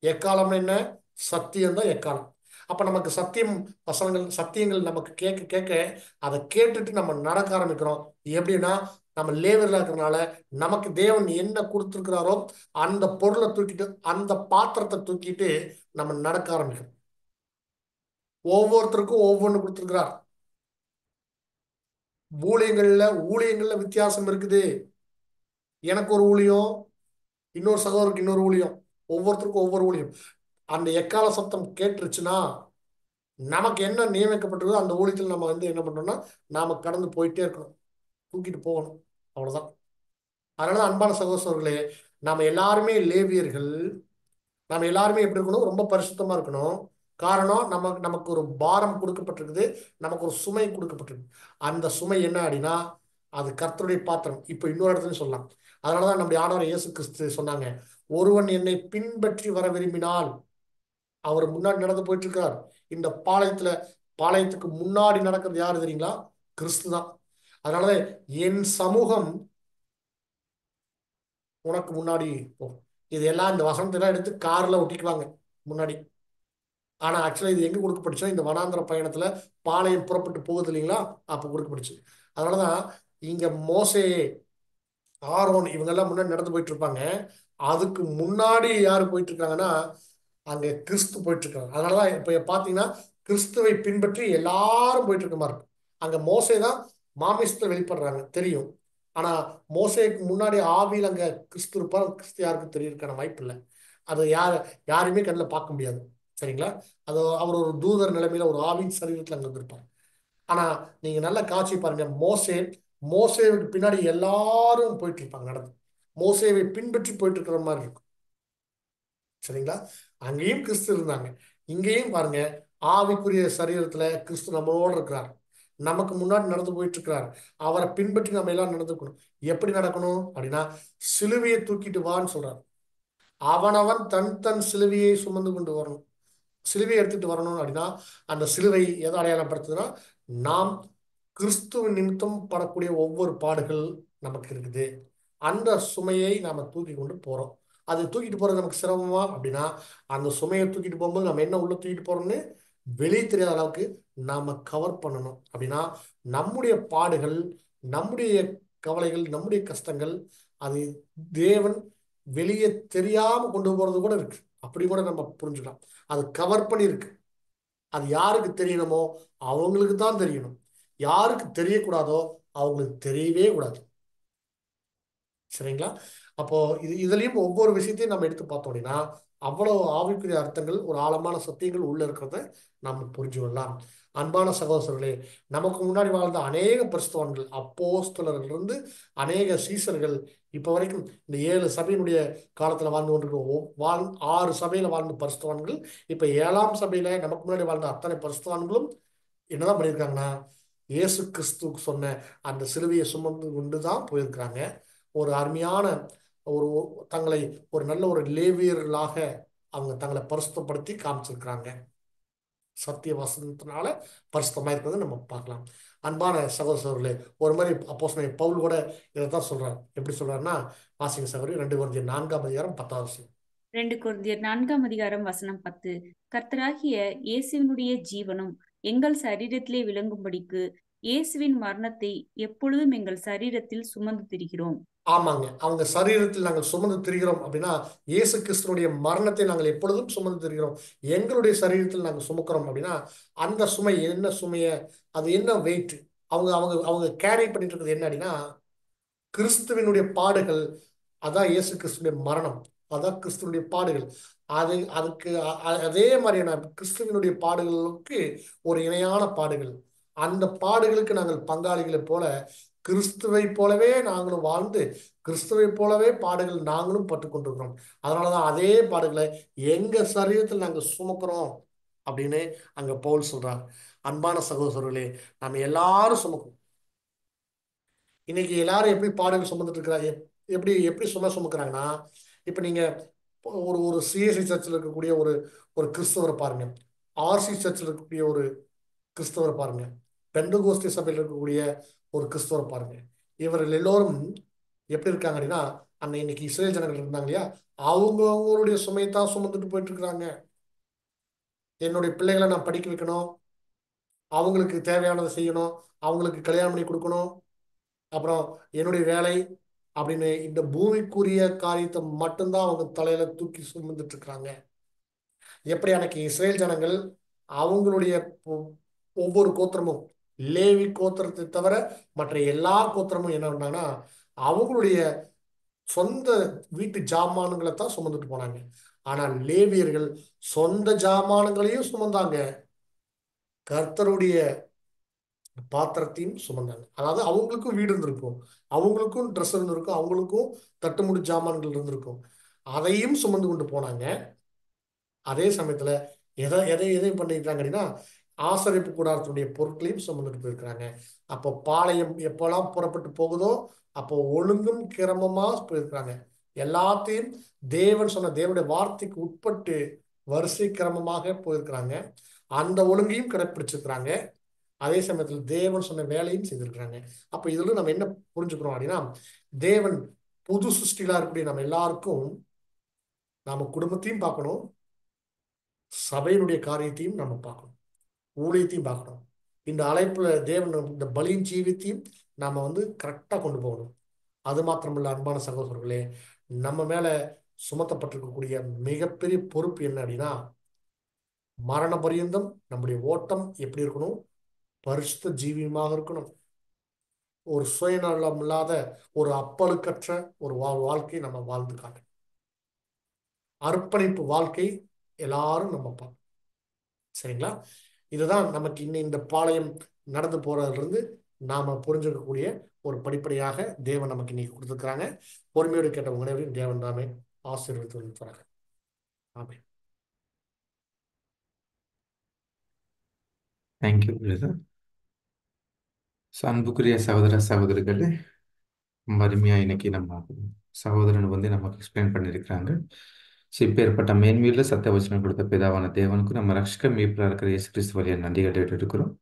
Speaker 3: எக்காலம்னு என்ன? சத்தியம் தான் எக்காலம். அப்ப நமக்கு சத்தியங்கள் நமக்கு கேட்க கேட்க அதை கேட்டுட்டு நம்ம நடக்க ஆரம்பிக்கிறோம். எப்படின்னா, நம்ம லேவர்ல இருக்கிறனால நமக்கு தேவன் என்ன கொடுத்துருக்கிறாரோ அந்த பொருளை தூக்கிட்டு, அந்த பாத்திரத்தை தூக்கிட்டு நம்ம நடக்க ஆரம்பிக்கிறோம். ஒவ்வொருத்தருக்கும் ஒவ்வொன்று கொடுத்துருக்கிறார். ஊழியங்கள்ல வித்தியாசம் இருக்குது. எனக்கு ஒரு ஊழியம், இன்னொரு சகோதரருக்கு இன்னொரு ஊழியம், ஒவ்வொருத்தருக்கும் ஒவ்வொரு ஊழியம். அந்த எக்கால சத்தம் கேட்டுருச்சுன்னா நமக்கு என்ன நியமிக்கப்பட்டிருக்கோ அந்த ஊழியத்தில் நம்ம என்ன பண்றோம்னா நாம கடந்து போயிட்டே இருக்கணும், தூக்கிட்டு போகணும். அவ்வளவுதான். அதனால அன்பான சகோதரர்களே, நாம எல்லாருமே லேவியர்கள். நம்ம எல்லாருமே எப்படி இருக்கணும்? ரொம்ப பரிசுத்தமா இருக்கணும். காரணம், நமக்கு ஒரு பாரம் கொடுக்கப்பட்டிருக்குது, நமக்கு ஒரு சுமை கொடுக்கப்பட்டிருக்கு. அந்த சுமை என்ன அப்படின்னா, அது கர்த்தருடைய பாத்திரம். இப்ப இன்னொரு இடத்துல சொல்லலாம். அதனாலதான் நம்முடைய ஆண்டவர் இயேசு கிறிஸ்து சொன்னாங்க, ஒருவன் என்னை பின்பற்றி வர விரும்பினால், அவர் முன்னாடி நடந்து போயிட்டு இருக்கார். இந்த பாளையத்துக்கு முன்னாடி நடக்கிறது யாரு தெரியுங்களா? கிறிஸ்து தான். அதனாலதான் என் சமூகம் உனக்கு முன்னாடி போகும். இது எல்லாம் இந்த வசனத்தெல்லாம் எடுத்து கார்ல ஒட்டிக்குவாங்க முன்னாடி. ஆனா ஆக்சுவலா இது எங்க கொடுக்கப்பட்டுச்சோ, இந்த வனாந்திர பயணத்துல பாளையம் புறப்பட்டு போகுது இல்லைங்களா, அப்ப கொடுக்கப்பட்டுச்சு. அதனாலதான் இங்க மோசே, ஆரோன் இவங்கெல்லாம் முன்னாடி நடந்து போயிட்டு இருப்பாங்க. அதுக்கு முன்னாடி யாரு போயிட்டு இருக்காங்கன்னா, அங்க கிறிஸ்து போயிட்டு இருக்காங்க. அதனாலதான் இப்ப பாத்தீங்கன்னா கிறிஸ்துவை பின்பற்றி எல்லாரும் போயிட்டு இருக்க மாதிரி இருக்கும். அங்க மோசே தான் மாமிசத்துல வெளிப்படுறாங்க தெரியும். ஆனா மோசேக்கு முன்னாடி ஆவியில் அங்க கிறிஸ்து இருப்பார். கிறிஸ்து யாருக்கும் தெரியறதுக்கான வாய்ப்பு இல்லை. அது யாருமே கண்ணில் பார்க்க முடியாது. சரிங்களா? அது அவர் ஒரு தூதர் நிலைமையில ஒரு ஆவின் சரீரத்தில் அங்க இருப்பார். ஆனா நீங்க நல்ல காட்சி பாருங்க, மோசேவுக்கு பின்னாடி எல்லாரும் போயிட்டு இருப்பாங்க நடந்து. மோசேவை பின்பற்றி போயிட்டு இருக்கிற மாதிரி இருக்கும். சரிங்களா? அங்கேயும் கிறிஸ்து இருந்தாங்க, இங்கேயும் பாருங்க ஆவிக்குரிய சரீரத்துல கிறிஸ்து நம்மளோடு இருக்கிறார், நமக்கு முன்னாடி நடந்து போயிட்டு இருக்கிறார். அவரை பின்பற்றி நம்ம எல்லாம் நடந்துக்கணும். எப்படி நடக்கணும் அப்படின்னா, சிலுவையை தூக்கிட்டு வான்னு சொல்றார். அவனவன் தன் தன் சிலுவையை சுமந்து கொண்டு வரணும். சிலுவையை எடுத்துட்டு வரணும் அப்படின்னா, அந்த சிலுவை எதை அடையாளப்படுத்துதுன்னா, நாம் கிறிஸ்துவ நிமித்தம் படக்கூடிய ஒவ்வொரு பாடுகள் நமக்கு இருக்குது. அந்த சுமையை நாம தூக்கி கொண்டு போறோம். அது தூக்கிட்டு போறது நமக்கு சிரமமா அப்படின்னா, அந்த சுமையை தூக்கிட்டு போகும்போது நம்ம என்ன உள்ள தூக்கிட்டு போறோம்னு வெளியே தெரியாத அளவுக்கு நாம கவர் பண்ணணும். அப்படின்னா நம்முடைய பாடுகள், நம்முடைய கவலைகள், நம்முடைய கஷ்டங்கள், அது தேவன் வெளியே தெரியாம கொண்டு போறது கூட இருக்கு. அப்படி கூட நம்ம புரிஞ்சுக்கலாம். அது கவர் பண்ணி இருக்கு. அது யாருக்கு தெரியணுமோ அவங்களுக்கு தான் தெரியணும். யாருக்கு தெரியக்கூடாதோ அவங்களுக்கு தெரியவே கூடாது. சரிங்களா? அப்போ இதுலயும் ஒவ்வொரு விஷயத்தையும் நம்ம எடுத்து பார்த்தோம் அப்படின்னா, அவ்வளவு ஆவிக்குரிய அர்த்தங்கள், ஒரு ஆழமான சத்தியங்கள் உள்ள இருக்கிறத நம்ம புரிஞ்சு கொள்ளலாம். அன்பான சகோதரர்களே, நமக்கு முன்னாடி வாழ்ந்த அநேக பரிசுத்தவான்கள், அப்போஸ்தலர்கள் இருந்து அநேக சீசர்கள், இப்ப வரைக்கும் இந்த 7 சபையினுடைய காலத்துல வாழ்ந்து கொண்டிருக்கோம். 6 சபையில வாழ்ந்த பரிசுத்தவான்கள், இப்ப 7ஆம் சபையில நமக்கு முன்னாடி வாழ்ந்த அத்தனை பரிசுத்தவான்களும் என்னதான் பண்ணியிருக்காங்கன்னா, இயேசு கிறிஸ்துக்கு சொன்ன அந்த சிலுவையை சுமந்து கொண்டுதான் போயிருக்கிறாங்க. ஒரு அருமையான ஒரு தங்களை ஒரு நல்ல ஒரு லேவியர்களாக அவங்க தங்களை பரிசுத்தப்படுத்தி காமிச்சிருக்கிறாங்க. சத்திய வசனத்தினால பரிசுத்தமா இருக்கிறது நம்ம பார்க்கலாம். அன்பான சகோதரர்களே, ஒரு மாதிரி அப்போஸ்தலன் பவுல் கூட இதைத்தான் சொல்றார். எப்படி சொல்றாருன்னா, வாசிங்க சகோதரி, 2 கொரிந்தியர் 4:10.
Speaker 4: 2 கொரிந்தியர் 4:10 கர்த்தராகிய இயேசுவினுடைய ஜீவனும் எங்கள் சரீரத்திலே விளங்கும்படிக்கு இயேசுவின் மரணத்தை எப்பொழுதும் எங்கள் சரீரத்தில் சுமந்து திரிகிறோம்.
Speaker 3: ஆமாங்க, அவங்க சரீரத்தில் நாங்கள் சுமந்து திரிகிறோம் அப்படின்னா, இயேசு கிறிஸ்துனுடைய மரணத்தை நாங்கள் எப்பொழுதும் சுமந்து திரிகிறோம். எங்களுடைய சரீரத்தில் நாங்கள் சுமக்கிறோம் அப்படின்னா, அந்த சுமை என்ன சுமைய, அது என்ன வெயிட், அவங்க அவங்க அவங்க கேரி பண்ணிட்டு இருக்கிறது என்ன அப்படின்னா, கிறிஸ்துவனுடைய பாடுகள். அதான் இயேசு கிறிஸ்துடைய மரணம், அதான் கிறிஸ்துவனுடைய பாடுகள். அதுக்கு அதே மாதிரியான கிறிஸ்துவனுடைய பாடுகளுக்கு ஒரு இணையான பாடுகள். அந்த பாடுகளுக்கு நாங்கள் பங்காளிகளை போல, கிறிஸ்துவை போலவே நாங்களும் வாழ்ந்து, கிறிஸ்துவை போலவே பாடுகள் நாங்களும் பட்டுக்கொண்டிருக்கிறோம். அதனாலதான் அதே பாடுகளை எங்க சரீரத்தில் நாங்கள் சுமக்கிறோம் அப்படின்னு அங்க பவுல் சொல்றார். அன்பான சகோதரர்களே, நம்ம எல்லாரும் சுமக்கிறோம். இன்னைக்கு எல்லாரும் எப்படி பாடுகள் சுமந்துட்டு இருக்கிறாங்க, எப்படி எப்படி சுமக்கிறாங்கன்னா, இப்ப நீங்க ஒரு ஒரு சிஎஸ்சி சர்ச்சில் இருக்கக்கூடிய ஒரு ஒரு கிறிஸ்தவரை பாருங்க, ஆர்சி சர்ச்சில் இருக்கக்கூடிய ஒரு கிறிஸ்தவரை பாருங்க, பெந்தகோஸ்தே சபையில் இருக்கக்கூடிய ஒரு கிறிஸ்தவரை பாருங்க. இவர்கள் எல்லோரும் எப்படி இருக்காங்க அப்படின்னா, இன்னைக்கு இஸ்ரேல் ஜனங்கள் இருந்தாங்க இல்லையா, அவங்களுடைய சுமையத்தான் சுமந்துட்டு போயிட்டு இருக்கிறாங்க. என்னுடைய பிள்ளைகளை நான் படிக்க வைக்கணும், அவங்களுக்கு தேவையானதை செய்யணும், அவங்களுக்கு கல்யாணம் பண்ணி கொடுக்கணும், அப்புறம் என்னுடைய வேலை அப்படின்னு இந்த பூமிக்குரிய காரியத்தை மட்டும்தான் அவங்க தலையில தூக்கி சுமந்துட்டு இருக்கிறாங்க. எப்படி அன்னைக்கு இஸ்ரேல் ஜனங்கள் அவங்களுடைய ஒவ்வொரு கோத்திரமும், லேவி கோத்திரத்தை தவிர மற்ற எல்லா கோத்திரமும் என்ன பண்ணாங்கன்னா, அவங்களுடைய சொந்த வீட்டு ஜாமான்களை தான் சுமந்துட்டு போனாங்க. ஆனால் லேவியர்கள் சொந்த ஜாமான்களையும் சுமந்தாங்க, கர்த்தருடைய பாத்திரத்தையும் சுமந்தாங்க. அதாவது அவங்களுக்கும் வீடு இருந்திருக்கும், அவங்களுக்கும் ட்ரெஸ் இருந்திருக்கும், அவங்களுக்கும் தட்டுமுடி ஜாமான்கள் இருந்திருக்கும், அதையும் சுமந்து கொண்டு போனாங்க. அதே சமயத்துல எதை பண்ணிருக்காங்க அப்படின்னா, ஆசரிப்பு கூடாரத்தினுடைய பொருட்களையும் சுமந்துட்டு போயிருக்கிறாங்க. அப்போ பாளையம் எப்பெல்லாம் புறப்பட்டு போகுதோ அப்போ ஒழுங்கும் கிரமமா போயிருக்கிறாங்க. எல்லாத்தையும் தேவன் சொன்ன தேவனுடைய வார்த்தைக்கு உட்பட்டு வரிசை கிரமமாக போயிருக்கிறாங்க. அந்த ஒழுங்கையும் கடைப்பிடிச்சிருக்கிறாங்க. அதே சமயத்தில் தேவன் சொன்ன வேலையும் செய்திருக்கிறாங்க. அப்ப இதுல நம்ம என்ன புரிஞ்சுக்கிறோம் அப்படின்னா, தேவன் புது சிருஷ்டிகளா இருக்கக்கூடிய நம்ம எல்லாருக்கும் நாம குடும்பத்தையும் பார்க்கணும், சபையினுடைய காரியத்தையும் நம்ம பார்க்கணும், ஊழியத்தையும் பார்க்கணும். இந்த அழைப்புல தேவன் இந்த பலியின் ஜீவியத்தையும் நாம கரெக்டா கொண்டு போகணும். அது மாத்திரமல்ல, அன்பான சகோதரர்களே, நம்ம மேல சுமத்தப்பட்டிருக்கக்கூடிய மிகப்பெரிய பொறுப்பு என்ன அப்படின்னா, மரண பரியந்தம் நம்முடைய ஓட்டம் எப்படி இருக்கணும், பரிசுத்த ஜீவியமாக இருக்கணும். ஒரு சுயநலம் இல்லாத, ஒரு அப்பழுக்கற்ற ஒரு வாழ்க்கை நம்ம வாழ்ந்து காட்டணும். அர்ப்பணிப்பு வாழ்க்கை எல்லாரும் நம்ம பார்க்கணும். சரிங்களா? இதுதான் நமக்கு இந்த பாளையம் நடந்து போறதுல இருந்து நாம புரிஞ்சுக்கக்கூடிய ஒரு படிப்படியாக தேவன் நமக்கு இன்னைக்கு கொடுத்துருக்காங்க. பொறுமையோடு கேட்ட உணவையும் தேவன் தாமே ஆசீர்வதித்து வந்தாங்க. ஆமென்.
Speaker 1: Thank you brother. அன்புக்குரிய சகோதர சகோதரிகளே, ரொம்ப அருமையா இன்னைக்கு நம்ம சகோதரன் நமக்கு எக்ஸ்பிளைன் பண்ணியிருக்கிறாங்க. இப்பேற்பட்ட மேன்மையில சத்திய வசனம் கொடுத்த பிதாவான தேவனுக்கு நம்ம ரட்சக மீட்பரா இருக்கிற இயேசு கிறிஸ்து வழியா நன்றிகளை இருக்கிறோம்.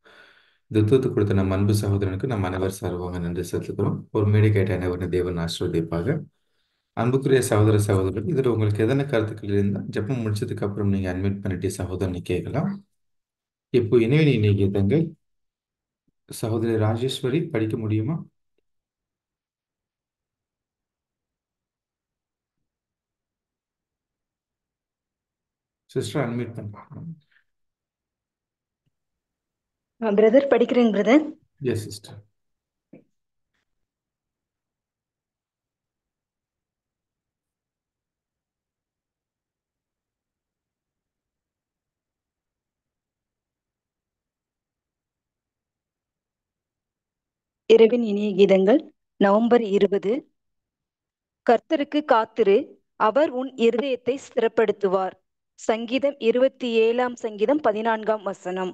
Speaker 1: துத்தத்து கொடுத்த நம்ம அன்பு சகோதரனுக்கு நம்ம அனைவர் சார்பாக நன்றி செலுத்துக்கிறோம். ஒரு மேடை கேட்ட அனைவரும் தேவன் ஆசீர்வதிப்பாக. அன்புக்குரிய சகோதர சகோதரர்கள், இதுல உங்களுக்கு எதன கருத்துக்கள் இருந்தால் ஜெபம் முடிச்சதுக்கு அப்புறம் நீங்க அட்மிட் பண்ணிட்டு சகோதரனை கேட்கலாம். இப்போ இணையணி கீதங்கள் சகோதரி ராஜேஸ்வரி படிக்க முடியுமா? சிஸ்டர் அட்மிட் பண்ணுங்க.
Speaker 5: பிரதர் படிக்கிறேன் பிரதர்.
Speaker 1: Yes sister.
Speaker 5: இரவின் இனிய கீதங்கள் நவம்பர் 20. கர்த்தருக்கு காத்திரு, அவர் உன் இருதயத்தை ஸ்திரப்படுத்துவார். சங்கீதம் 27 14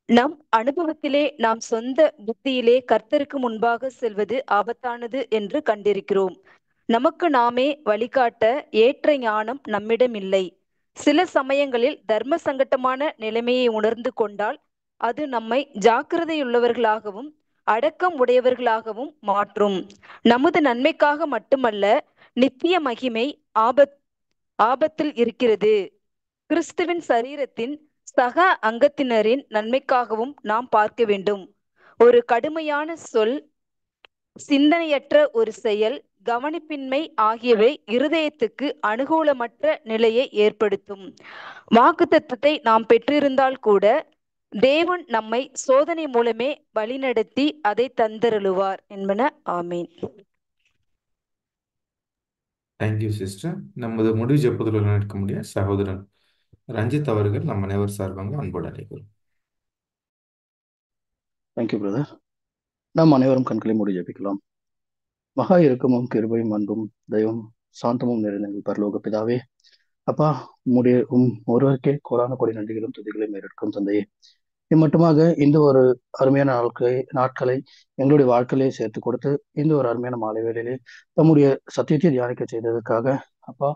Speaker 5: நம் அனுபவத்திலே நாம் சொந்த புத்தியிலே கர்த்தருக்கு முன்பாக செல்வது ஆபத்தானது என்று கண்டிருக்கிறோம். நமக்கு நாமே வழிகாட்ட ஏற்ற ஞானம் நம்மிடம் இல்லை. சில சமயங்களில் தர்ம சங்கட்டமான நிலைமையை உணர்ந்து கொண்டால் அது நம்மை ஜாக்கிரதையுள்ளவர்களாகவும் அடக்கம் உடையவர்களாகவும் மாற்றும். நமது நன்மைக்காக மட்டுமல்ல, நித்திய மகிமை ஆபத்தில் இருக்கிறது. கிறிஸ்துவின் சரீரத்தின் சக அங்கத்தினரின் நன்மைக்காகவும் நாம் பார்க்க வேண்டும். ஒரு கடுமையான சொல், சிந்தனையற்ற ஒரு செயல், கவனிப்பின்மை ஆகியவை இருதயத்துக்கு அனுகூலமற்ற நிலையை ஏற்படுத்தும். வாக்குத்தத்தத்தை நாம் பெற்றிருந்தால் கூட தேவன் நம்மை சோதனை மூலமே வழிநடத்தி அதை தந்தருளுவார் என்பன. ஆமீன்.
Speaker 1: Thank you sister. நமது முடிவு ஜெபத்தில் நடக்க முடிய சகோதரன் ரஞ்சித் அவர்கள் நம்ம அனைவர் சார்பாக அன்போடு அழைக்கிறோம்.
Speaker 6: Thank you brother. நாம் அனைவரும் கண்களை மூடி ஜெபிக்கலாம். மகா இரக்கமும் கிருபையும் அன்பும் தெய்வம் சாந்தமும் நிறைந்த எங்கள் பரலோக பிதாவே, அப்பா, ஒருவருக்கே கோடான கோடி நன்றிகளும் துதிகளையும் மேற்கும் தந்தையே. இது மட்டுமாக இந்த ஒரு அருமையான நாட்களை எங்களுடைய வாழ்க்கையிலே சேர்த்து கொடுத்து இந்த ஒரு அருமையான மாலை வேளையிலே தம்முடைய சத்தியத்தை தியானிக்க செய்ததற்காக அப்பா,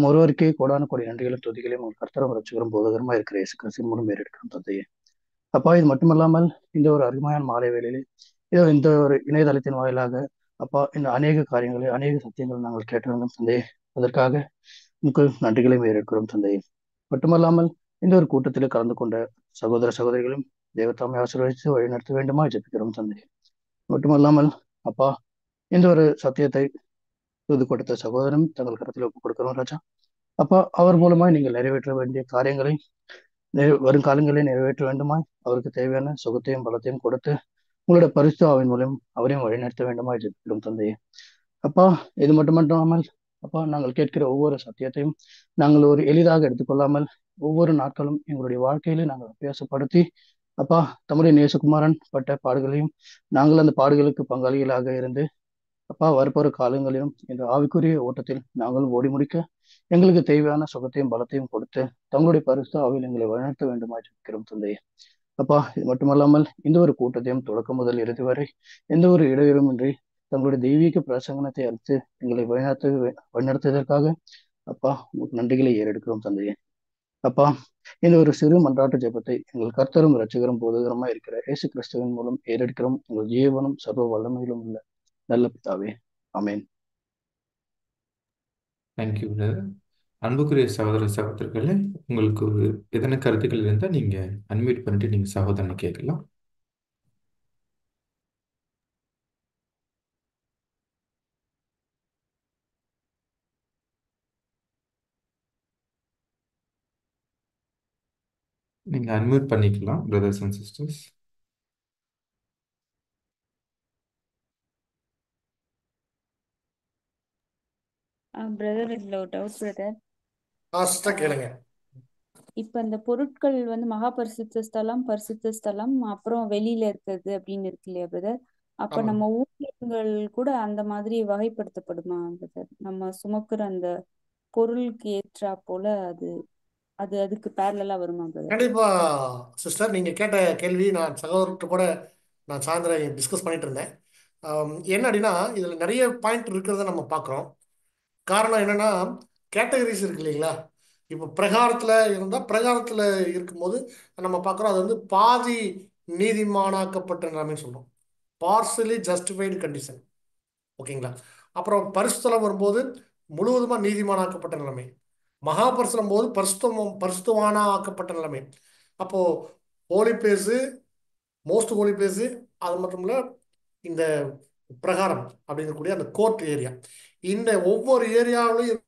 Speaker 6: ஒருவருக்கே கோடான கோடி நன்றிகளும் துதிகளையும் உங்கள் கர்த்தரும் ரட்சகரும் போதகரமா இருக்கிற இயேசு கிறிஸ்துவின் மூலம் மேற்கும் தந்தையே. அப்பா, இது மட்டுமல்லாமல் இந்த ஒரு அருமையான மாலை வேளையிலே இந்த ஒரு இணையதளத்தின் வாயிலாக அப்பா, இந்த அநேக காரியங்களை அநேக சத்தியங்களை நாங்கள் கேட்டிருந்தோம் தந்தையே. அதற்காக உங்கள் நன்றிகளை மேற்கிறோம் தந்தையே. மட்டுமல்லாமல் இந்த ஒரு கூட்டத்தில் கலந்து கொண்ட சகோதர சகோதரிகளும் தேவத்தாமை ஆசீர்வதித்து வழிநடத்த வேண்டுமா ஜெபிக்கிறோம் தந்தையே. மட்டுமல்லாமல் அப்பா, இந்த ஒரு சத்தியத்தை தூது கொடுத்த சகோதரன் தங்கள் கருத்தில் ஒப்புக் கொடுக்கிறோம் ராஜா. அப்பா, அவர் மூலமாய் நீங்கள் நிறைவேற்ற வேண்டிய காரியங்களை வருங்காலங்களே நிறைவேற்ற வேண்டுமாய் அவருக்கு தேவையான சுகத்தையும் பலத்தையும் கொடுத்து உங்களுடைய பரிசு ஆவின் மூலம் அவரையும் வழிநடத்த வேண்டுமாய் ஜெபிக்கிறோம் தந்தையே. அப்பா, இது மட்டுமல்லாமல் அப்பா, நாங்கள் கேட்கிற ஒவ்வொரு சத்தியத்தையும் நாங்கள் ஒரு எளிதாக எடுத்துக்கொள்ளாமல் ஒவ்வொரு நாட்களும் எங்களுடைய வாழ்க்கையிலே நாங்கள் அபியாசப்படுத்தி அப்பா, தம்முடைய நேசகுமாரன் பட்ட பாடுகளையும் நாங்கள் அந்த பாடுகளுக்கு பங்காளிகளாக இருந்து அப்பா, வரப்போற காலங்களிலும் இந்த ஆவிக்குரிய ஓட்டத்தில் நாங்கள் ஓடி முடிக்க எங்களுக்கு தேவையான சுகத்தையும் பலத்தையும் கொடுத்து தங்களுடைய பரிசு ஆவியில் எங்களை வழிநடத்த வேண்டுமா ஜெபிக்கிறோம் தந்தையே. அப்பா, இது மட்டுமல்லாமல் இந்த ஒரு கூட்டத்தையும் தொடக்கம் முதல் இறுதி வரை எந்த ஒரு இடையூறுமின்றி தங்களுடைய தெய்வீக பிரசங்கனத்தை அறுத்து எங்களை வழிநடத்துவதற்காக அப்பா, உங்களுக்கு நன்றிகளை ஏறெடுக்கிறோம் தந்தையே. அப்பா, இந்த ஒரு சிறு மன்றாட்டு ஜெபத்தை எங்கள் கர்த்தரும் இரட்சகரும் போதகரமா இருக்கிற இயேசு கிறிஸ்துவின் மூலம் ஏறெடுக்கிறோம் எங்கள் ஜீவனும் சர்வ வல்லமையிலும் உள்ள நல்ல பிதாவே. ஆமேன்.
Speaker 1: Thank you brother. அன்புக்குரிய சகோதர சகோதரர்களே, உங்களுக்கு ஒரு எதனா கருத்துக்கள் இருந்தால் நீங்க அன்மியூட் பண்ணிட்டு நீங்க சகோதரனை கேட்கலாம். நீங்க அன்மியூட் பண்ணிக்கலாம் பிரதர்ஸ் அண்ட் சிஸ்டர்ஸ்.
Speaker 4: பிரதர், இதுல ஒரு டவுட் பிரதர்.
Speaker 3: சிஸ்டர் கேளுங்க.
Speaker 4: இப்ப இந்த பொருட்கள் வந்து மகா பரிசுத்த ஸ்தலம், பரிசுத்த ஸ்தலம், அப்புறம் வெளியில இருக்கிறது அப்படின்னு இருக்கு இல்லையா பிரதர்? அப்ப
Speaker 3: ஆமாம்.
Speaker 4: நம்ம ஊழியர்கள் கூட அந்த மாதிரி வகைப்படுத்தப்படுமா பிரதர்? நம்ம சுமக்குற அந்த பொருளுக்கு ஏற்றா போல அது அது அதுக்கு பேரலா வருமா பிரதர்?
Speaker 3: கண்டிப்பா சிஸ்டர், நீங்க கேட்ட கேள்வி நான் சகோதரர்கிட்ட கூட நான் சாயந்தரம் டிஸ்கஸ் பண்ணிட்டு இருந்தேன். என்ன அப்படின்னா, இதுல நிறைய பாயிண்ட் இருக்கிறத நம்ம பார்க்குறோம். காரணம் என்னன்னா, கேட்டகரிஸ் இருக்கு இல்லைங்களா? இப்போ பிரகாரத்தில் இருந்தால் பிரகாரத்தில் இருக்கும்போது நம்ம பார்க்குறோம், அது வந்து பாதி நீதிமானாக்கப்பட்ட நிலைமைன்னு சொல்கிறோம். Parsley justified condition. ஓகேங்களா? அப்புறம் பரிசுத்தலம் வரும்போது முழுவதுமாக நீதிமானாக்கப்பட்ட நிலைமை. மகாபரிசுத்தம் போது பரிசுத்தவானா ஆக்கப்பட்ட நிலைமை. அப்போ holy place, most holy place, அது மட்டும் இல்லை இந்த பிரகாரம் அப்படிங்கக்கூடிய அந்த கோர்ட் ஏரியா. இந்த ஒவ்வொரு ஏரியாவிலையும்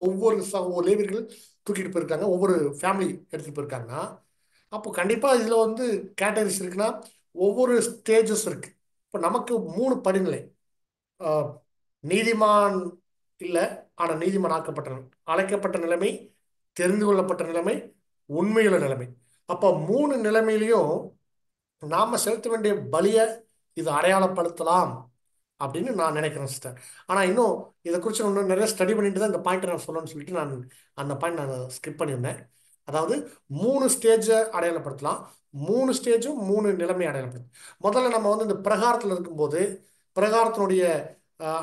Speaker 3: ஒவ்வொரு லேவியர்கள் தூக்கிட்டு போயிருக்காங்க, ஒவ்வொரு ஃபேமிலி எடுத்துட்டு போயிருக்காங்கன்னா, அப்போ கண்டிப்பாக இதில் வந்து கேட்டகரிஸ் இருக்குன்னா ஒவ்வொரு ஸ்டேஜஸ் இருக்கு. இப்போ நமக்கு 3 படிநிலை. நீதிமான் இல்லை, ஆனால் நீதிமான் ஆக்கப்பட்ட அழைக்கப்பட்ட நிலைமை, தெரிந்து கொள்ளப்பட்ட நிலைமை, உண்மையுள்ள நிலைமை. அப்போ 3 நிலைமையிலையும் நாம செலுத்த வேண்டிய பலியை இது அடையாளப்படுத்தலாம் அப்படின்னு நான் நினைக்கிறேன் சிஸ்டர். ஆனால் இன்னும் இதை குறித்து இன்னும் நிறைய ஸ்டடி பண்ணிட்டு தான் இந்த பாயிண்ட்டை நான் சொல்லணும்னு சொல்லிட்டு நான் அந்த பாயிண்ட் நான் ஸ்கிப் பண்ணியிருந்தேன். அதாவது 3 ஸ்டேஜை அடையாளப்படுத்தலாம், 3 ஸ்டேஜும் 3 நிலைமை அடையாளப்படுத்தும். முதல்ல நம்ம வந்து இந்த பிரகாரத்தில் இருக்கும்போது பிரகாரத்தினுடைய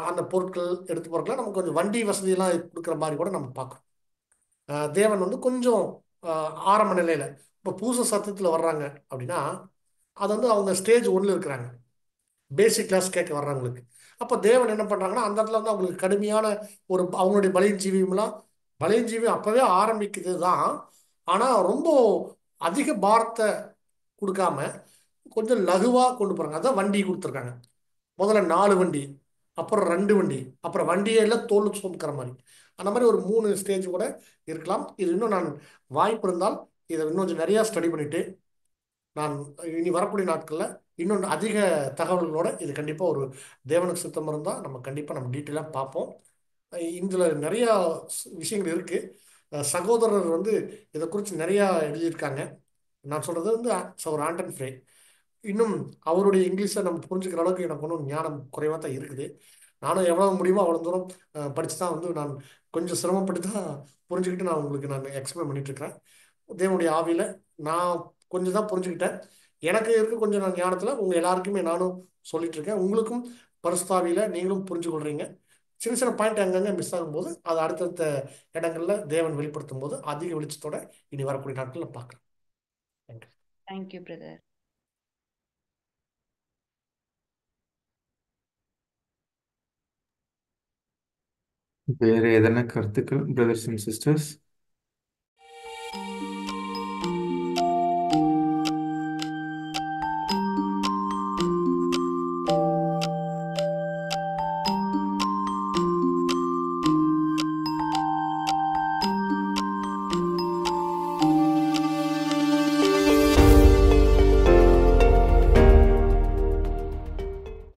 Speaker 3: அந்த பொருட்கள் எடுத்து போறதுல நமக்கு கொஞ்சம் வண்டி வசதியெல்லாம் கொடுக்குற மாதிரி கூட நம்ம பார்க்குறோம். தேவன் வந்து கொஞ்சம் ஆரம்ப நிலையில் இப்போ பூச சத்தத்தில் வர்றாங்க அப்படின்னா அது வந்து அவங்க ஸ்டேஜ் 1 இருக்கிறாங்க, பேசிக் கிளாஸ் கேட்க வர்றவங்களுக்கு. அப்போ தேவன் என்ன பண்ணுறாங்கன்னா அந்த இடத்துல வந்து அவங்களுக்கு கடுமையான ஒரு அவங்களுடைய பலியின் ஜீவியம் அப்போவே ஆரம்பிக்குது தான். ஆனால் ரொம்ப அதிக பாரத்தை கொடுக்காம கொஞ்சம் லகுவாக கொண்டு போகிறாங்க. அதான் வண்டி கொடுத்துருக்காங்க. முதல்ல 4 வண்டி, அப்புறம் 2 வண்டி, அப்புறம் வண்டியே எல்லாம் தோல் சுமக்கிற மாதிரி. அந்த மாதிரி ஒரு 3 ஸ்டேஜ் கூட இருக்கலாம். இது இன்னும் நான் வாய்ப்பு இருந்தால் இதை இன்னும் கொஞ்சம் நிறையா ஸ்டடி பண்ணிட்டு நான் இனி வரக்கூடிய நாட்களில் இன்னும் அதிக தகவல்களோட இது கண்டிப்பாக ஒரு தேவனுக்கு சுத்தம் இருந்தால் நம்ம கண்டிப்பாக நம்ம டீட்டெயிலாக பார்ப்போம். இதில் நிறையா விஷயங்கள் இருக்குது. சகோதரர் வந்து இதை குறித்து நிறையா எழுதியிருக்காங்க. நான் சொல்கிறது வந்து சகோதரர் ஆண்டன் ஃப்ரே. இன்னும் அவருடைய இங்கிலீஷை நம்ம புரிஞ்சுக்கிற அளவுக்கு எனக்கு ஒன்றும் ஞானம் குறைவாக தான் இருக்குது. நானும் எவ்வளோ முடியுமோ அவ்வளோ தூரம் படித்து தான் வந்து நான் கொஞ்சம் சிரமப்பட்டு தான் புரிஞ்சுக்கிட்டு நான் உங்களுக்கு நான் எக்ஸ்பிளைன் பண்ணிட்டுருக்கிறேன். தேவனுடைய ஆவியில் நான் கொஞ்சம் தான் புரிஞ்சுக்கிட்டேன். எனக்கு இருக்க கொஞ்சம் நான் ஞானத்தில் உங்கள் எல்லாருக்குமே நானும் சொல்லிகிட்ருக்கேன். உங்களுக்கும் பரிசுத்தாவியில் நீங்களும் புரிஞ்சு கொள்கிறீங்க. சின்ன சின்ன பாயிண்ட் அங்கங்கே மிஸ் ஆகும்போது அது அடுத்தடுத்த இடங்களில் தேவன் வெளிப்படுத்தும் போது அதிக வெளிச்சத்தோட இனி வரக்கூடிய நாட்களில் பார்க்குறேன். தேங்க்யூ.
Speaker 4: Thank you brother.
Speaker 1: வேறு எதனா கருத்துக்கள் பிரதர்ஸ் அண்ட் சிஸ்டர்ஸ்?